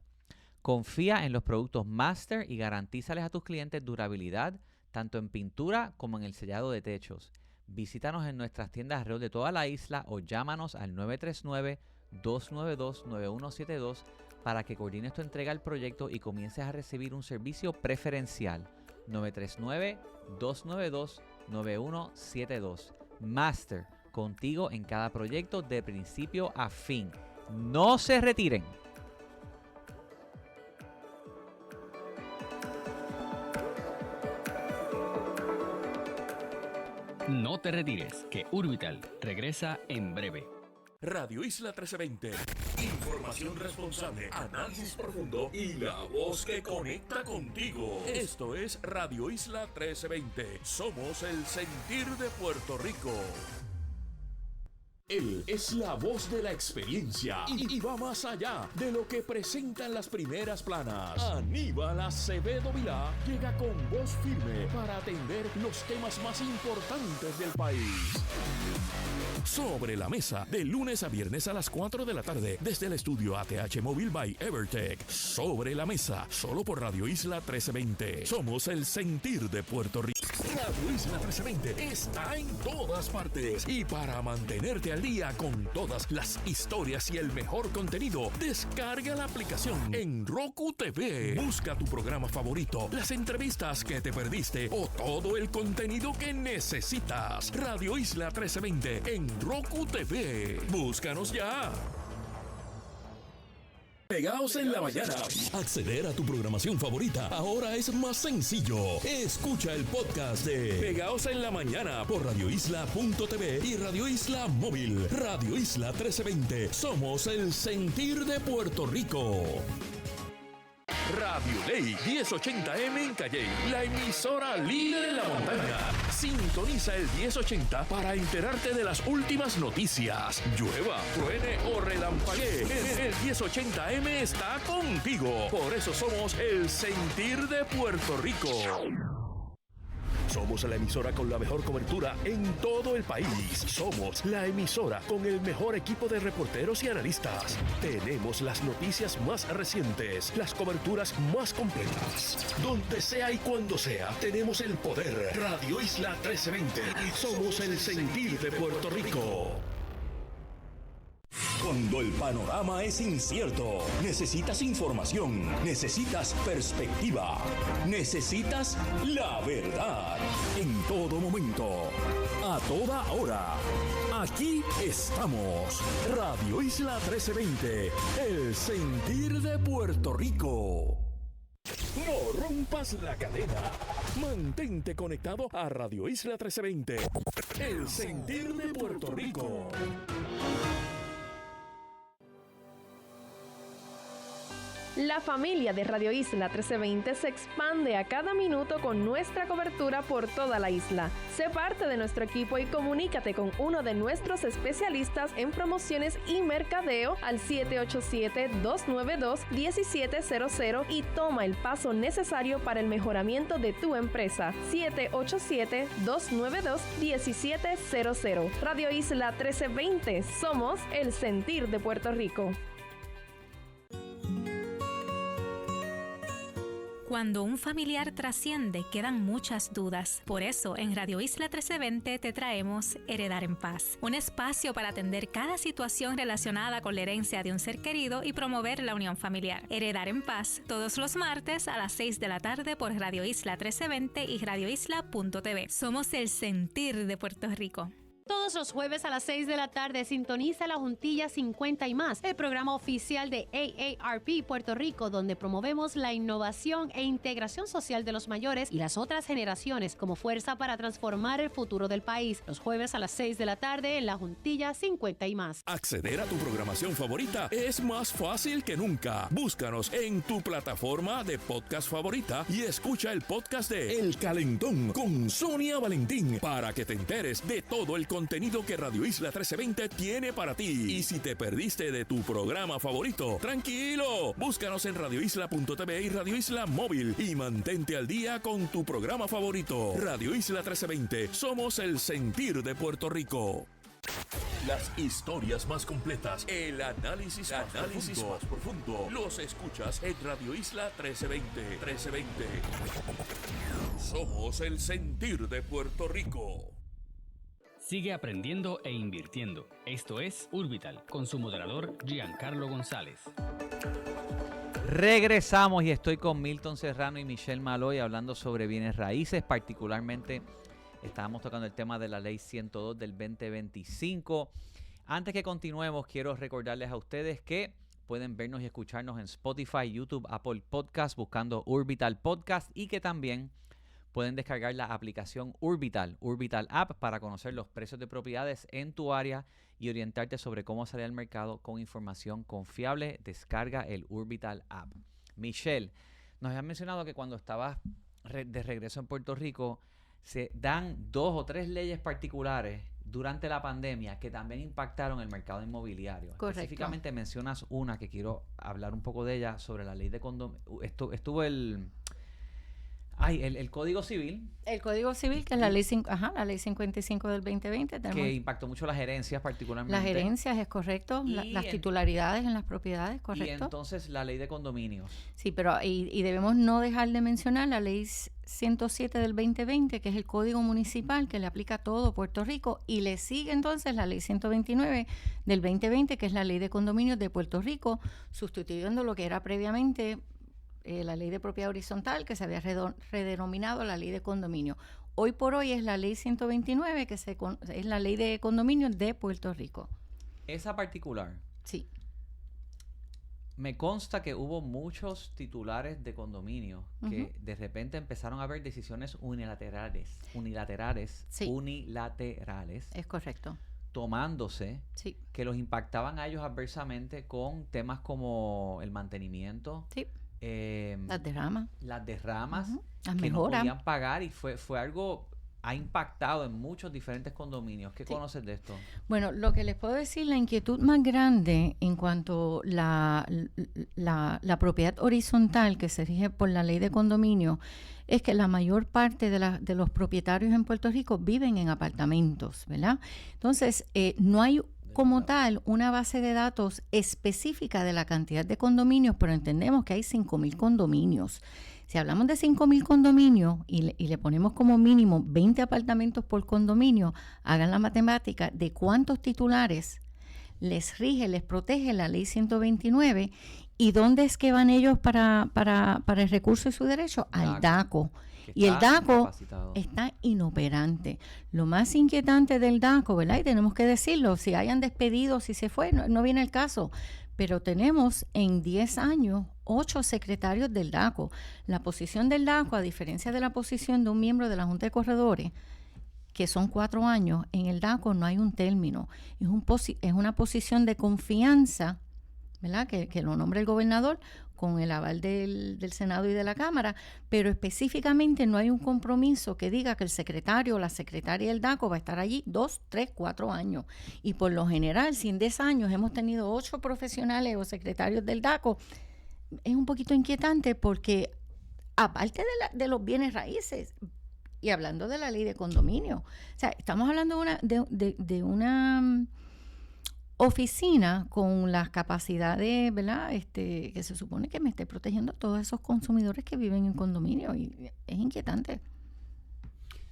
Confía en los productos Master y garantízales a tus clientes durabilidad, tanto en pintura como en el sellado de techos. Visítanos en nuestras tiendas alrededor de toda la isla o llámanos al 939-292-9172 para que coordines tu entrega al proyecto y comiences a recibir un servicio preferencial. 939-292-9172. Master, contigo en cada proyecto de principio a fin. No se retiren. No te retires, que Urbital regresa en breve. Radio Isla 1320. Información responsable, análisis profundo y la voz que conecta contigo. Esto es Radio Isla 1320. Somos el sentir de Puerto Rico. Él es la voz de la experiencia y va más allá de lo que presentan las primeras planas. Aníbal Acevedo Vilá llega con voz firme para atender los temas más importantes del país. Sobre la mesa, de lunes a viernes a las 4 de la tarde, desde el estudio ATH Móvil by Evertech. Sobre la mesa, solo por Radio Isla 1320. Somos el sentir de Puerto Rico. Radio Isla 1320 está en todas partes. Y para mantenerte al día con todas las historias y el mejor contenido, descarga la aplicación en Roku TV. Busca tu programa favorito, las entrevistas que te perdiste o todo el contenido que necesitas. Radio Isla 1320 en Roku TV. Búscanos ya. Pegaos en la mañana. Acceder a tu programación favorita ahora es más sencillo. Escucha el podcast de Pegaos en la mañana por radioisla.tv y Radio Isla Móvil. Radio Isla 1320. Somos el sentir de Puerto Rico. Radio Ley 1080M en Calley, la emisora líder en la montaña. Sintoniza el 1080 para enterarte de las últimas noticias. Llueva, truene o relampaguee, el 1080M está contigo. Por eso somos el sentir de Puerto Rico. Somos la emisora con la mejor cobertura en todo el país. Somos la emisora con el mejor equipo de reporteros y analistas. Tenemos las noticias más recientes, las coberturas más completas. Donde sea y cuando sea, tenemos el poder. Radio Isla 1320. Somos el sentir de Puerto Rico. Cuando el panorama es incierto, necesitas información, necesitas perspectiva, necesitas la verdad. En todo momento, a toda hora, aquí estamos. Radio Isla 1320, el sentir de Puerto Rico. No rompas la cadena. Mantente conectado a Radio Isla 1320, el sentir de Puerto Rico. La familia de Radio Isla 1320 se expande a cada minuto con nuestra cobertura por toda la isla. Sé parte de nuestro equipo y comunícate con uno de nuestros especialistas en promociones y mercadeo al 787-292-1700 y toma el paso necesario para el mejoramiento de tu empresa. 787-292-1700. Radio Isla 1320. Somos el sentir de Puerto Rico. Cuando un familiar trasciende, quedan muchas dudas. Por eso, en Radio Isla 1320 te traemos Heredar en Paz, un espacio para atender cada situación relacionada con la herencia de un ser querido y promover la unión familiar. Heredar en Paz, todos los martes a las 6 de la tarde por Radio Isla 1320 y radioisla.tv. Somos el sentir de Puerto Rico. Todos los jueves a las 6 de la tarde sintoniza La Juntilla 50 y más, el programa oficial de AARP Puerto Rico, donde promovemos la innovación e integración social de los mayores y las otras generaciones como fuerza para transformar el futuro del país. Los jueves a las 6 de la tarde en La Juntilla 50 y más. Acceder a tu programación favorita es más fácil que nunca. Búscanos en tu plataforma de podcast favorita y escucha el podcast de El Calentón con Sonia Valentín para que te enteres de todo el contenido que Radio Isla 1320 tiene para ti. Y si te perdiste de tu programa favorito, tranquilo, búscanos en radioisla.tv y Radio Isla Móvil y mantente al día con tu programa favorito. Radio Isla 1320, somos el sentir de Puerto Rico. Las historias más completas, el análisis más profundo, los escuchas en Radio Isla 1320. Somos el sentir de Puerto Rico. Sigue aprendiendo e invirtiendo. Esto es Urbital, con su moderador Giancarlo González. Regresamos y estoy con Milton Serrano y Michelle Maloy hablando sobre bienes raíces. Particularmente estábamos tocando el tema de la Ley 102 del 2025. Antes que continuemos, quiero recordarles a ustedes que pueden vernos y escucharnos en Spotify, YouTube, Apple Podcast, buscando Urbital Podcast, y que también pueden descargar la aplicación Urbital App, para conocer los precios de propiedades en tu área y orientarte sobre cómo salir al mercado con información confiable. Descarga el Urbital App. Michelle, nos habías mencionado que cuando estabas de regreso en Puerto Rico, se dan 2 o 3 leyes particulares durante la pandemia que también impactaron el mercado inmobiliario. Correcto. Específicamente mencionas una que quiero hablar un poco de ella, sobre la ley de condominio. Estuvo el Código Civil. El Código Civil, que es la ley 55 del 2020. Que impactó mucho las herencias particularmente. Las herencias, es correcto. Las titularidades en las propiedades, correcto. Y entonces la ley de condominios. Sí, pero y debemos no dejar de mencionar la ley 107 del 2020, que es el Código Municipal, que le aplica a todo Puerto Rico. Y le sigue entonces la ley 129 del 2020, que es la ley de condominios de Puerto Rico, sustituyendo lo que era previamente la ley de propiedad horizontal, que se había redenominado la ley de condominio. Hoy por hoy es la ley 129, que es la ley de condominio de Puerto Rico. Esa particular. Sí. Me consta que hubo muchos titulares de condominio que de repente empezaron a haber decisiones unilaterales. Sí. Unilaterales. Es correcto. Tomándose, sí, que los impactaban a ellos adversamente con temas como el mantenimiento. Sí. Las derramas. Las Las que mejoras. no podían pagar, y fue algo, ha impactado en muchos diferentes condominios. ¿Qué conoces de esto? Bueno, lo que les puedo decir, la inquietud más grande en cuanto a la propiedad horizontal que se rige por la ley de condominio es que la mayor parte de los propietarios en Puerto Rico viven en apartamentos, ¿verdad? Entonces, no hay como tal una base de datos específica de la cantidad de condominios, pero entendemos que hay 5,000 condominios. Si hablamos de 5,000 condominios y le ponemos como mínimo 20 apartamentos por condominio, hagan la matemática de cuántos titulares les rige, les protege la ley 129, y dónde es que van ellos para el recurso y su derecho, al DACO. Y el DACO está inoperante. Lo más inquietante del DACO, ¿verdad? Y tenemos que decirlo, si hayan despedido, si se fue, no viene el caso. Pero tenemos en 10 años 8 secretarios del DACO. La posición del DACO, a diferencia de la posición de un miembro de la Junta de Corredores, que son 4 años, en el DACO no hay un término. Es una posición de confianza, ¿verdad? Que lo nombra el gobernador con el aval del Senado y de la Cámara, pero específicamente no hay un compromiso que diga que el secretario o la secretaria del DACO va a estar allí 2, 3, 4 años. Y por lo general, si en 10 años hemos tenido 8 profesionales o secretarios del DACO, es un poquito inquietante, porque aparte de los bienes raíces, y hablando de la ley de condominio, o sea, estamos hablando de oficina con las capacidades, ¿verdad? Que se supone que me esté protegiendo a todos esos consumidores que viven en condominio, y es inquietante.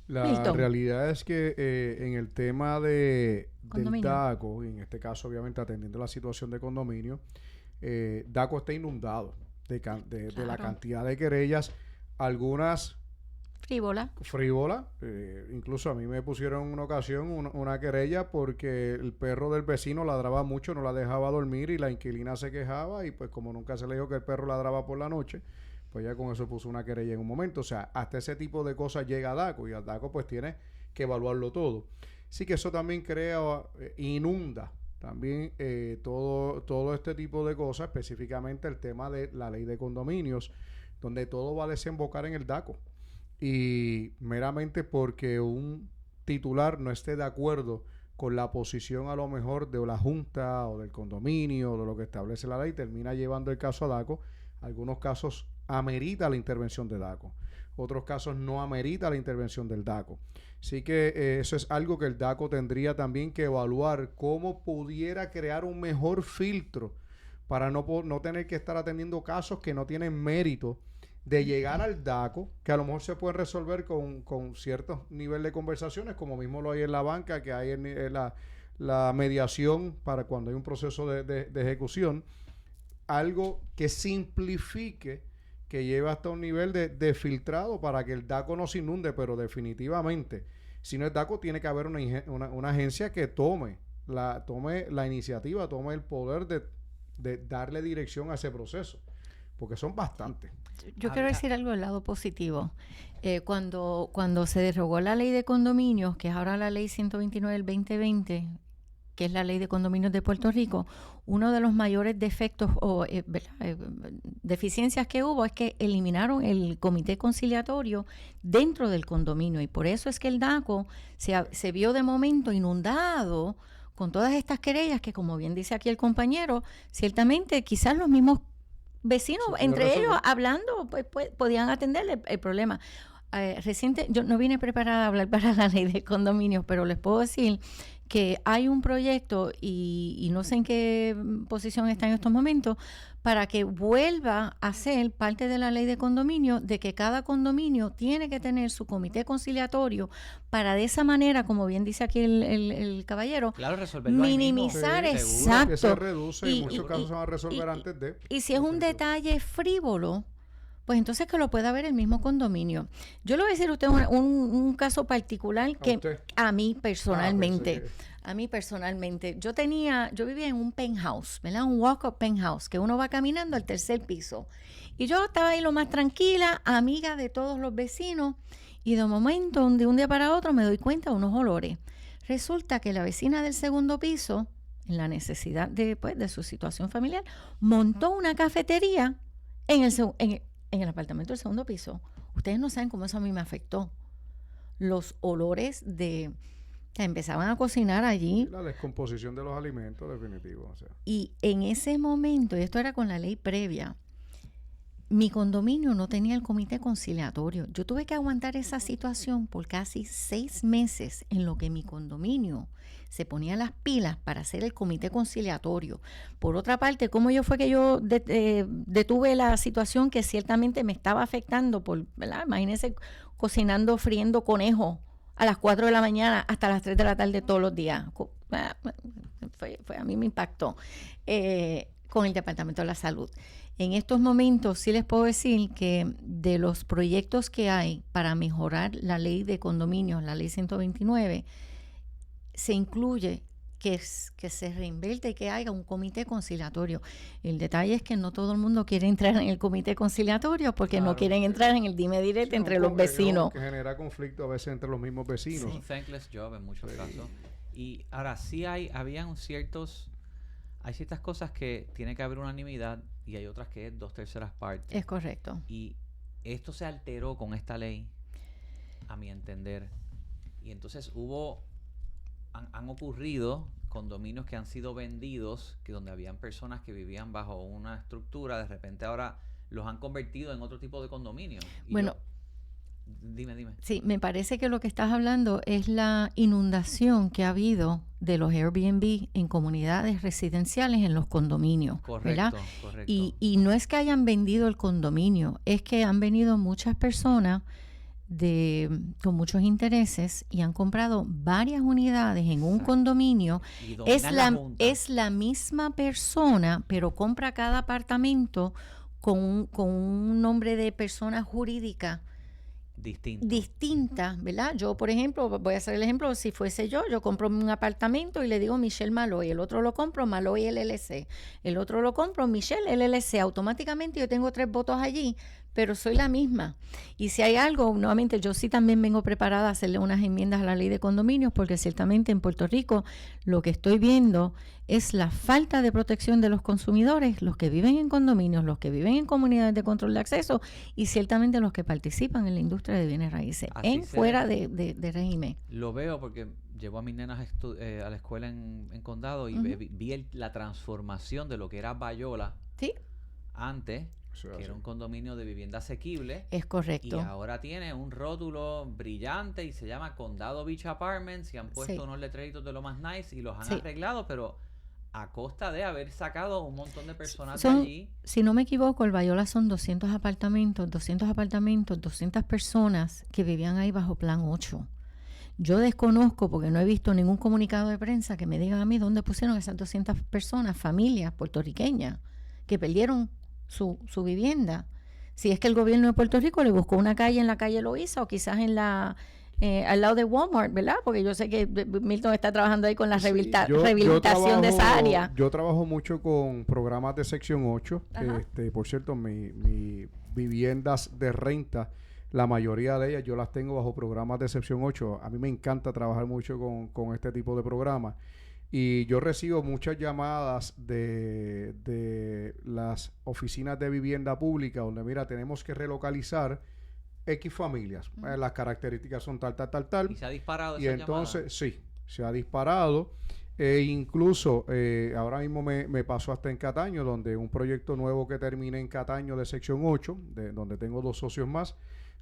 La Milton. realidad es que en el tema del Condominio. DACO, y en este caso obviamente atendiendo la situación de condominio, DACO está inundado de la Claro. cantidad de querellas, algunas Frívola. frívolas. Incluso a mí me pusieron en una ocasión una querella porque el perro del vecino ladraba mucho, no la dejaba dormir y la inquilina se quejaba, y pues como nunca se le dijo que el perro ladraba por la noche, pues ya con eso puso una querella en un momento. O sea, hasta ese tipo de cosas llega a DACO, y a DACO pues tiene que evaluarlo todo. Así que eso también crea, inunda también todo este tipo de cosas, específicamente el tema de la ley de condominios, donde todo va a desembocar en el DACO. Y meramente porque un titular no esté de acuerdo con la posición a lo mejor de la junta o del condominio o de lo que establece la ley, termina llevando el caso a DACO. Algunos casos amerita la intervención de DACO, otros casos no amerita la intervención del DACO. Así que eso es algo que el DACO tendría también que evaluar, cómo pudiera crear un mejor filtro para no tener que estar atendiendo casos que no tienen mérito de llegar al DACO, que a lo mejor se pueden resolver con cierto nivel de conversaciones, como mismo lo hay en la banca, que hay en la mediación para cuando hay un proceso de ejecución. Algo que simplifique, que lleve hasta un nivel de filtrado para que el DACO no se inunde, pero definitivamente, si no es DACO, tiene que haber una agencia que tome la iniciativa, tome el poder de darle dirección a ese proceso, porque son bastantes. Yo quiero decir algo del lado positivo. Cuando se derogó la ley de condominios, que es ahora la ley 129 del 2020, que es la ley de condominios de Puerto Rico, uno de los mayores defectos o deficiencias que hubo es que eliminaron el comité conciliatorio dentro del condominio, y por eso es que el DACO se vio de momento inundado con todas estas querellas que, como bien dice aquí el compañero, ciertamente quizás los mismos vecinos, entre ellos hablando, pues podían atender el problema. Yo no vine preparada a hablar para la ley de condominios, pero les puedo decir que hay un proyecto, y no sé en qué posición está en estos momentos, para que vuelva a ser parte de la ley de condominio, de que cada condominio tiene que tener su comité conciliatorio para de esa manera, como bien dice aquí el caballero, claro, resolverlo ahí mismo. minimizar, Sí, exacto. Que se reduce y en muchos casos se van a resolver antes de. Y si es un detalle frívolo, pues entonces que lo pueda ver el mismo condominio. Yo le voy a decir a usted un caso particular que a mí personalmente, yo vivía en un penthouse, ¿verdad? Un walk-up penthouse, que uno va caminando al tercer piso. Y yo estaba ahí lo más tranquila, amiga de todos los vecinos, y de momento, de un día para otro, me doy cuenta de unos olores. Resulta que la vecina del segundo piso, en la necesidad de su situación familiar, montó una cafetería en el apartamento del segundo piso. Ustedes no saben cómo eso a mí me afectó. Los olores empezaban a cocinar allí. La descomposición de los alimentos, definitivo. O sea. Y en ese momento, y esto era con la ley previa, mi condominio no tenía el comité conciliatorio. Yo tuve que aguantar esa situación por casi 6 meses en lo que mi condominio se ponía las pilas para hacer el comité conciliatorio. Por otra parte, ¿cómo fue que yo detuve la situación que ciertamente me estaba afectando? ¿Verdad? Imagínense cocinando, friendo conejo a las 4 de la mañana hasta las 3 de la tarde todos los días. A mí me impactó con el Departamento de la Salud. En estos momentos sí les puedo decir que de los proyectos que hay para mejorar la ley de condominios, la ley 129, se incluye que se reinverte y que haya un comité conciliatorio. El detalle es que no todo el mundo quiere entrar en el comité conciliatorio porque no quieren entrar en el dime-direte entre los vecinos. Que genera conflicto a veces entre los mismos vecinos. Sí. Un thankless job en muchos casos. Y ahora sí hay ciertas cosas que tiene que haber unanimidad y hay otras que es 2/3 partes. Es correcto. Y esto se alteró con esta ley, a mi entender. Y entonces han ocurrido condominios que han sido vendidos, que donde habían personas que vivían bajo una estructura, de repente ahora los han convertido en otro tipo de condominio. Dime. Sí, me parece que lo que estás hablando es la inundación que ha habido de los Airbnb en comunidades residenciales en los condominios, ¿verdad? Correcto. Y no es que hayan vendido el condominio, es que han venido muchas personas con muchos intereses y han comprado varias unidades en un condominio. Es la misma persona, pero compra cada apartamento con un nombre de persona jurídica distinta, ¿verdad? Yo, por ejemplo, voy a hacer el ejemplo, si fuese yo compro un apartamento y le digo Michelle Maloy, el otro lo compro Maloy LLC, el otro lo compro Michelle LLC, automáticamente yo tengo 3 votos allí, pero soy la misma. Y si hay algo, nuevamente, yo sí también vengo preparada a hacerle unas enmiendas a la ley de condominios, porque ciertamente en Puerto Rico lo que estoy viendo es la falta de protección de los consumidores, los que viven en condominios, los que viven en comunidades de control de acceso y ciertamente los que participan en la industria de bienes raíces, fuera de régimen. Lo veo porque llevo a mis nenas a la escuela en Condado y vi la transformación de lo que era Bayola antes, que era un condominio de vivienda asequible. Es correcto. Y ahora tiene un rótulo brillante y se llama Condado Beach Apartments y han puesto unos letreritos de lo más nice y los han arreglado, pero a costa de haber sacado un montón de personas de allí. Si no me equivoco, el Bayola son 200 apartamentos, 200 personas que vivían ahí bajo Plan 8. Yo desconozco, porque no he visto ningún comunicado de prensa que me digan a mí dónde pusieron esas 200 personas, familias puertorriqueñas, que perdieron su vivienda. Si es que el gobierno de Puerto Rico le buscó una calle en la calle Loíza o quizás en al lado de Walmart, ¿verdad? Porque yo sé que Milton está trabajando ahí con la rehabilitación de esa área. Yo trabajo mucho con programas de sección 8. Por cierto, mi viviendas de renta, la mayoría de ellas yo las tengo bajo programas de sección 8. A mí me encanta trabajar mucho con este tipo de programas. Y yo recibo muchas llamadas de las oficinas de vivienda pública donde, mira, tenemos que relocalizar X familias. Las características son tal. ¿Y se ha disparado y esa entonces, llamada? Sí, se ha disparado. Incluso, ahora mismo me pasó hasta en Cataño, donde un proyecto nuevo que terminé en Cataño de sección 8, donde tengo 2 socios más,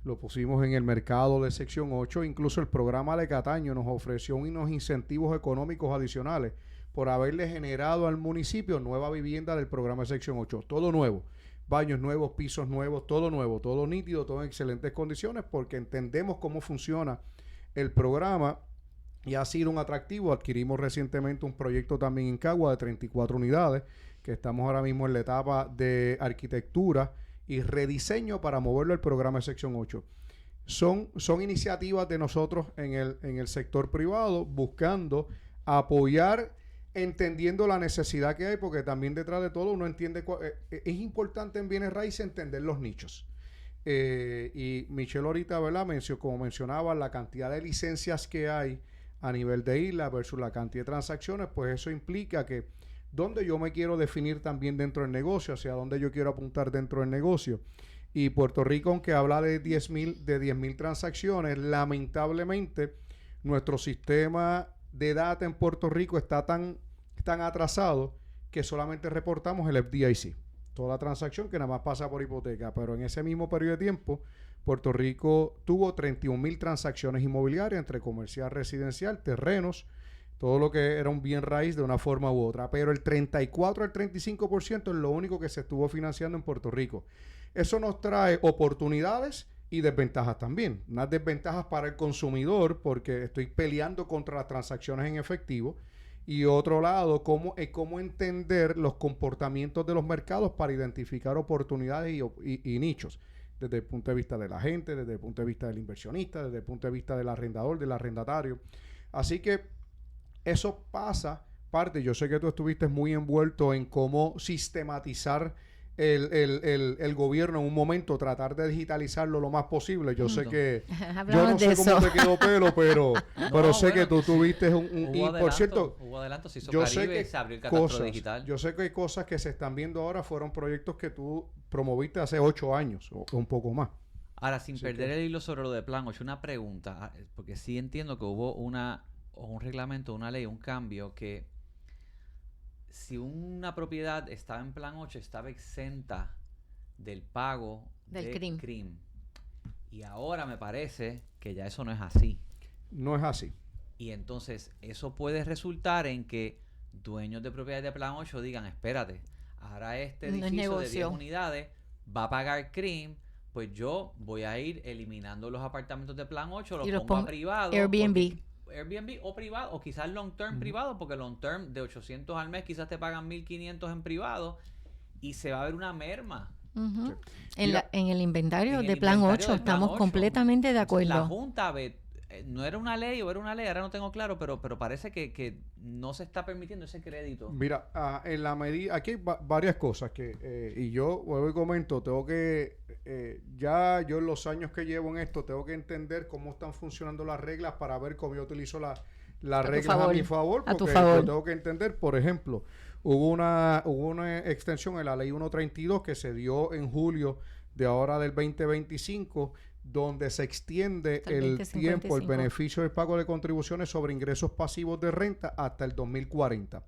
lo pusimos en el mercado de sección 8. Incluso el programa de Cataño nos ofreció unos incentivos económicos adicionales por haberle generado al municipio nueva vivienda del programa de sección 8. Todo nuevo. Baños nuevos, pisos nuevos, todo nuevo, todo nítido, todo en excelentes condiciones, porque entendemos cómo funciona el programa y ha sido un atractivo. Adquirimos recientemente un proyecto también en Cagua de 34 unidades, que estamos ahora mismo en la etapa de arquitectura y rediseño para moverlo al programa de sección 8. Son iniciativas de nosotros en el sector privado, buscando apoyar, entendiendo la necesidad que hay, porque también detrás de todo uno entiende, es importante en bienes raíces entender los nichos. Y Michelle ahorita, ¿verdad? Como mencionaba, la cantidad de licencias que hay a nivel de isla versus la cantidad de transacciones, pues eso implica que dónde yo me quiero definir también dentro del negocio, hacia dónde yo quiero apuntar dentro del negocio. Y Puerto Rico, aunque habla de 10,000 transacciones, lamentablemente nuestro sistema de data en Puerto Rico está tan atrasado que solamente reportamos el FDIC, toda transacción que nada más pasa por hipoteca. Pero en ese mismo periodo de tiempo, Puerto Rico tuvo 31,000 transacciones inmobiliarias entre comercial, residencial, terrenos, todo lo que era un bien raíz de una forma u otra, pero el 34 al 35% es lo único que se estuvo financiando en Puerto Rico. Eso nos trae oportunidades y desventajas también. Unas desventajas para el consumidor, porque estoy peleando contra las transacciones en efectivo, y otro lado, cómo entender los comportamientos de los mercados para identificar oportunidades y nichos, desde el punto de vista de la gente, desde el punto de vista del inversionista, desde el punto de vista del arrendador, del arrendatario. Así que eso pasa parte. Yo sé que tú estuviste muy envuelto en cómo sistematizar el gobierno en un momento, tratar de digitalizarlo lo más posible. Yo sé que yo no sé cómo te quedó pelo, pero sé que tú tuviste por cierto, hubo adelanto, se hizo yo Caribe, sé que se abrió el catastro digital. Yo sé que hay cosas que se están viendo ahora, fueron proyectos que tú promoviste hace 8 años o un poco más. Ahora, sin perder el hilo sobre lo de Plan 8, una pregunta, porque sí entiendo que hubo un reglamento, una ley, un cambio que si una propiedad estaba en Plan 8 estaba exenta del pago del CRIM. Y ahora me parece que ya eso no es así. No es así. Y entonces eso puede resultar en que dueños de propiedades de Plan 8 digan, espérate, ahora este No es edificio de 10 negocio. unidades va a pagar CRIM, pues yo voy a ir eliminando los apartamentos de Plan 8, los Y los pongo a pongo privado. Airbnb. Airbnb o privado, o quizás long term privado, porque long term de 800 al mes quizás te pagan 1.500 en privado y se va a ver una merma. Ujú. Mira, En el inventario En el de Plan inventario 8 del Plan estamos 8. completamente de La acuerdo. Junta no era una ley o era una ley, ahora no tengo claro, pero parece que no se está permitiendo ese crédito. Mira, en la medida, aquí hay varias cosas que, y yo vuelvo y comento, tengo que, ya yo en los años que llevo en esto, tengo que entender cómo están funcionando las reglas para ver cómo yo utilizo las reglas a mi favor, a tu porque favor. yo tengo que entender, por ejemplo, hubo una extensión en la ley 132 que se dio en julio de ahora del 2025, donde se extiende Hasta el el 2055. tiempo, el beneficio del pago de contribuciones sobre ingresos pasivos de renta hasta el 2040.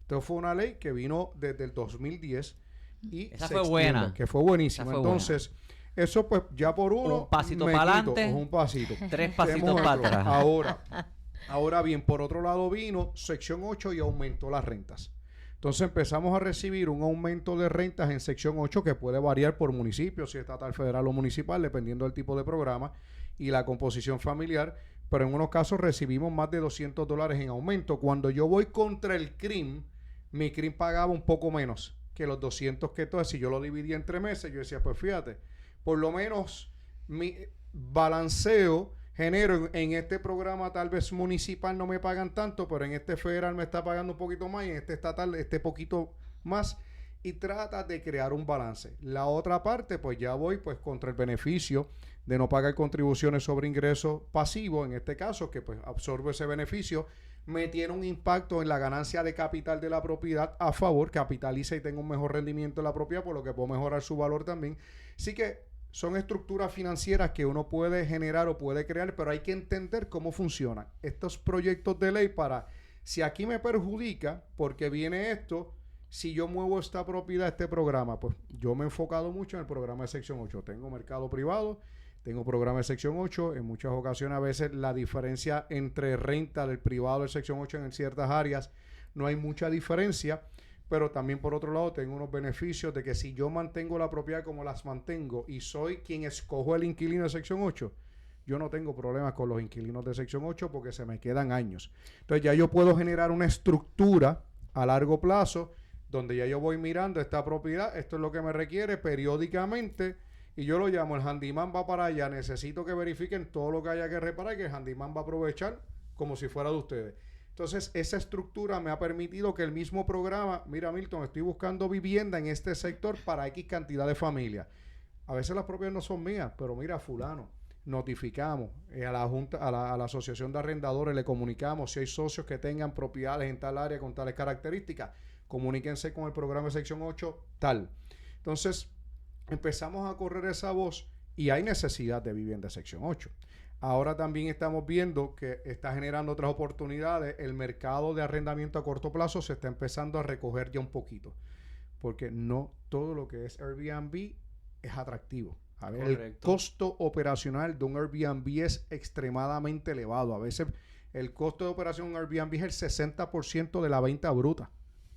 Esto fue una ley que vino desde el 2010 y Esa se fue buena. extiende, que fue buenísima. Esa fue Entonces, eso pues ya por uno Un pasito me para quito, adelante, un pasito. 3 pasitos Tenemos para otro. atrás. Ahora bien, por otro lado vino sección 8 y aumentó las rentas. Entonces empezamos a recibir un aumento de rentas en sección 8 que puede variar por municipio, si es estatal, federal o municipal, dependiendo del tipo de programa y la composición familiar, pero en unos casos recibimos más de $200 en aumento. Cuando yo voy contra el CRIM, mi CRIM pagaba un poco menos que los 200 que entonces, si yo lo dividía entre meses, yo decía, pues fíjate, por lo menos mi balanceo genero en este programa tal vez municipal no me pagan tanto, pero en este federal me está pagando un poquito más y en este estatal poquito más, y trata de crear un balance. La otra parte, pues ya voy pues contra el beneficio de no pagar contribuciones sobre ingresos pasivos, en este caso, que pues absorbo ese beneficio, me tiene un impacto en la ganancia de capital de la propiedad a favor, capitaliza y tengo un mejor rendimiento de la propiedad, por lo que puedo mejorar su valor también. Así que son estructuras financieras que uno puede generar o puede crear, pero hay que entender cómo funcionan estos proyectos de ley para, si aquí me perjudica, porque viene esto, si yo muevo esta propiedad, este programa, pues yo me he enfocado mucho en el programa de sección 8. Tengo mercado privado, tengo programa de sección 8, en muchas ocasiones a veces la diferencia entre renta del privado y del sección 8 en ciertas áreas no hay mucha diferencia. Pero también por otro lado tengo unos beneficios de que si yo mantengo la propiedad como las mantengo y soy quien escojo el inquilino de sección 8, yo no tengo problemas con los inquilinos de sección 8 porque se me quedan años. Entonces ya yo puedo generar una estructura a largo plazo donde ya yo voy mirando esta propiedad, esto es lo que me requiere periódicamente y yo lo llamo, el handyman va para allá, necesito que verifiquen todo lo que haya que reparar y que el handyman va a aprovechar como si fuera de ustedes. Entonces, esa estructura me ha permitido que el mismo programa, mira Milton, estoy buscando vivienda en este sector para X cantidad de familias. A veces las propiedades no son mías, pero mira, fulano, notificamos a la Junta, a la Asociación de Arrendadores, le comunicamos si hay socios que tengan propiedades en tal área con tales características, comuníquense con el programa de sección 8, tal. Entonces, empezamos a correr esa voz y hay necesidad de vivienda de sección 8. Ahora también estamos viendo que está generando otras oportunidades. El mercado de arrendamiento a corto plazo se está empezando a recoger ya un poquito. Porque no todo lo que es Airbnb es atractivo. A ver, el costo operacional de un Airbnb es extremadamente elevado. A veces el costo de operación de un Airbnb es el 60% de la venta bruta.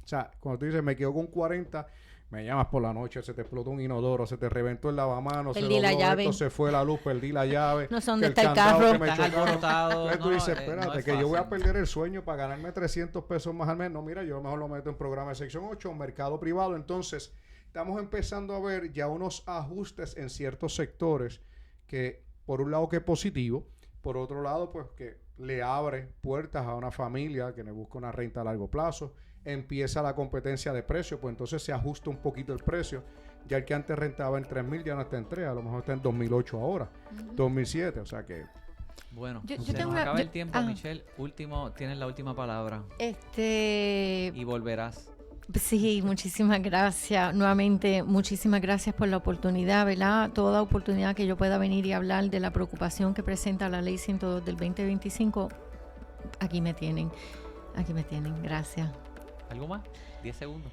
O sea, cuando tú dices, me quedo con 40... Me llamas por la noche, se te explotó un inodoro, se te reventó el lavamanos, Perdí la llave. esto, se fue la luz, perdí la llave. No sé dónde que está el carro. que me Estás chocaron. alborotado. Entonces tú No, dices, no espérate, es que yo voy a fácil. perder el sueño para ganarme 300 pesos más al mes. No, mira, yo mejor lo meto en programa de sección 8, mercado privado. Entonces, estamos empezando a ver ya unos ajustes en ciertos sectores que, por un lado, que es positivo. Por otro lado, pues que le abre puertas a una familia que le busca una renta a largo plazo. Empieza la competencia de precios, pues entonces se ajusta un poquito el precio. Ya el que antes rentaba en 3,000 ya no está en 3, a lo mejor está en 2008 ahora, 2007, o sea que... Bueno, Yo se tengo nos una- acaba yo- el tiempo, ah. Michelle. Tienes la última palabra Este, y volverás. sí, muchísimas gracias. Nuevamente, muchísimas gracias por la oportunidad, ¿verdad? Toda oportunidad que yo pueda venir y hablar de la preocupación que presenta la Ley 102 del 2025, aquí me tienen. Gracias. ¿Algo más? 10 segundos.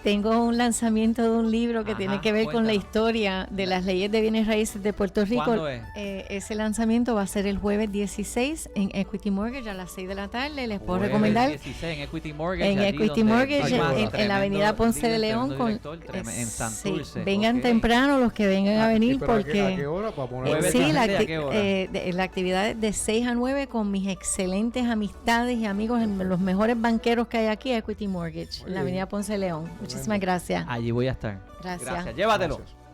Tengo un lanzamiento de un libro que Ajá, tiene que ver con la cuéntanos. historia de las leyes de bienes raíces de Puerto Rico. ¿Cuándo es? Ese lanzamiento va a ser el jueves 16 en Equity Mortgage a las 6 de la tarde. Les puedo Jueves recomendar 16 en Equity Mortgage. en allí Equity donde Mortgage Tomás, en la avenida Ponce de León. en Santurce. Vengan Ok. temprano los que vengan a venir ¿Pero porque... ¿A qué hora? Para poner Jueves sí, 16, ¿a qué hora? la actividad es de 6 a 9 con mis excelentes amistades y amigos, los mejores banqueros que hay aquí, Equity Mortgage, en la avenida Ponce de León. Muchísimas gracias. Allí voy a estar. Gracias. Gracias. Llévatelo. Gracias.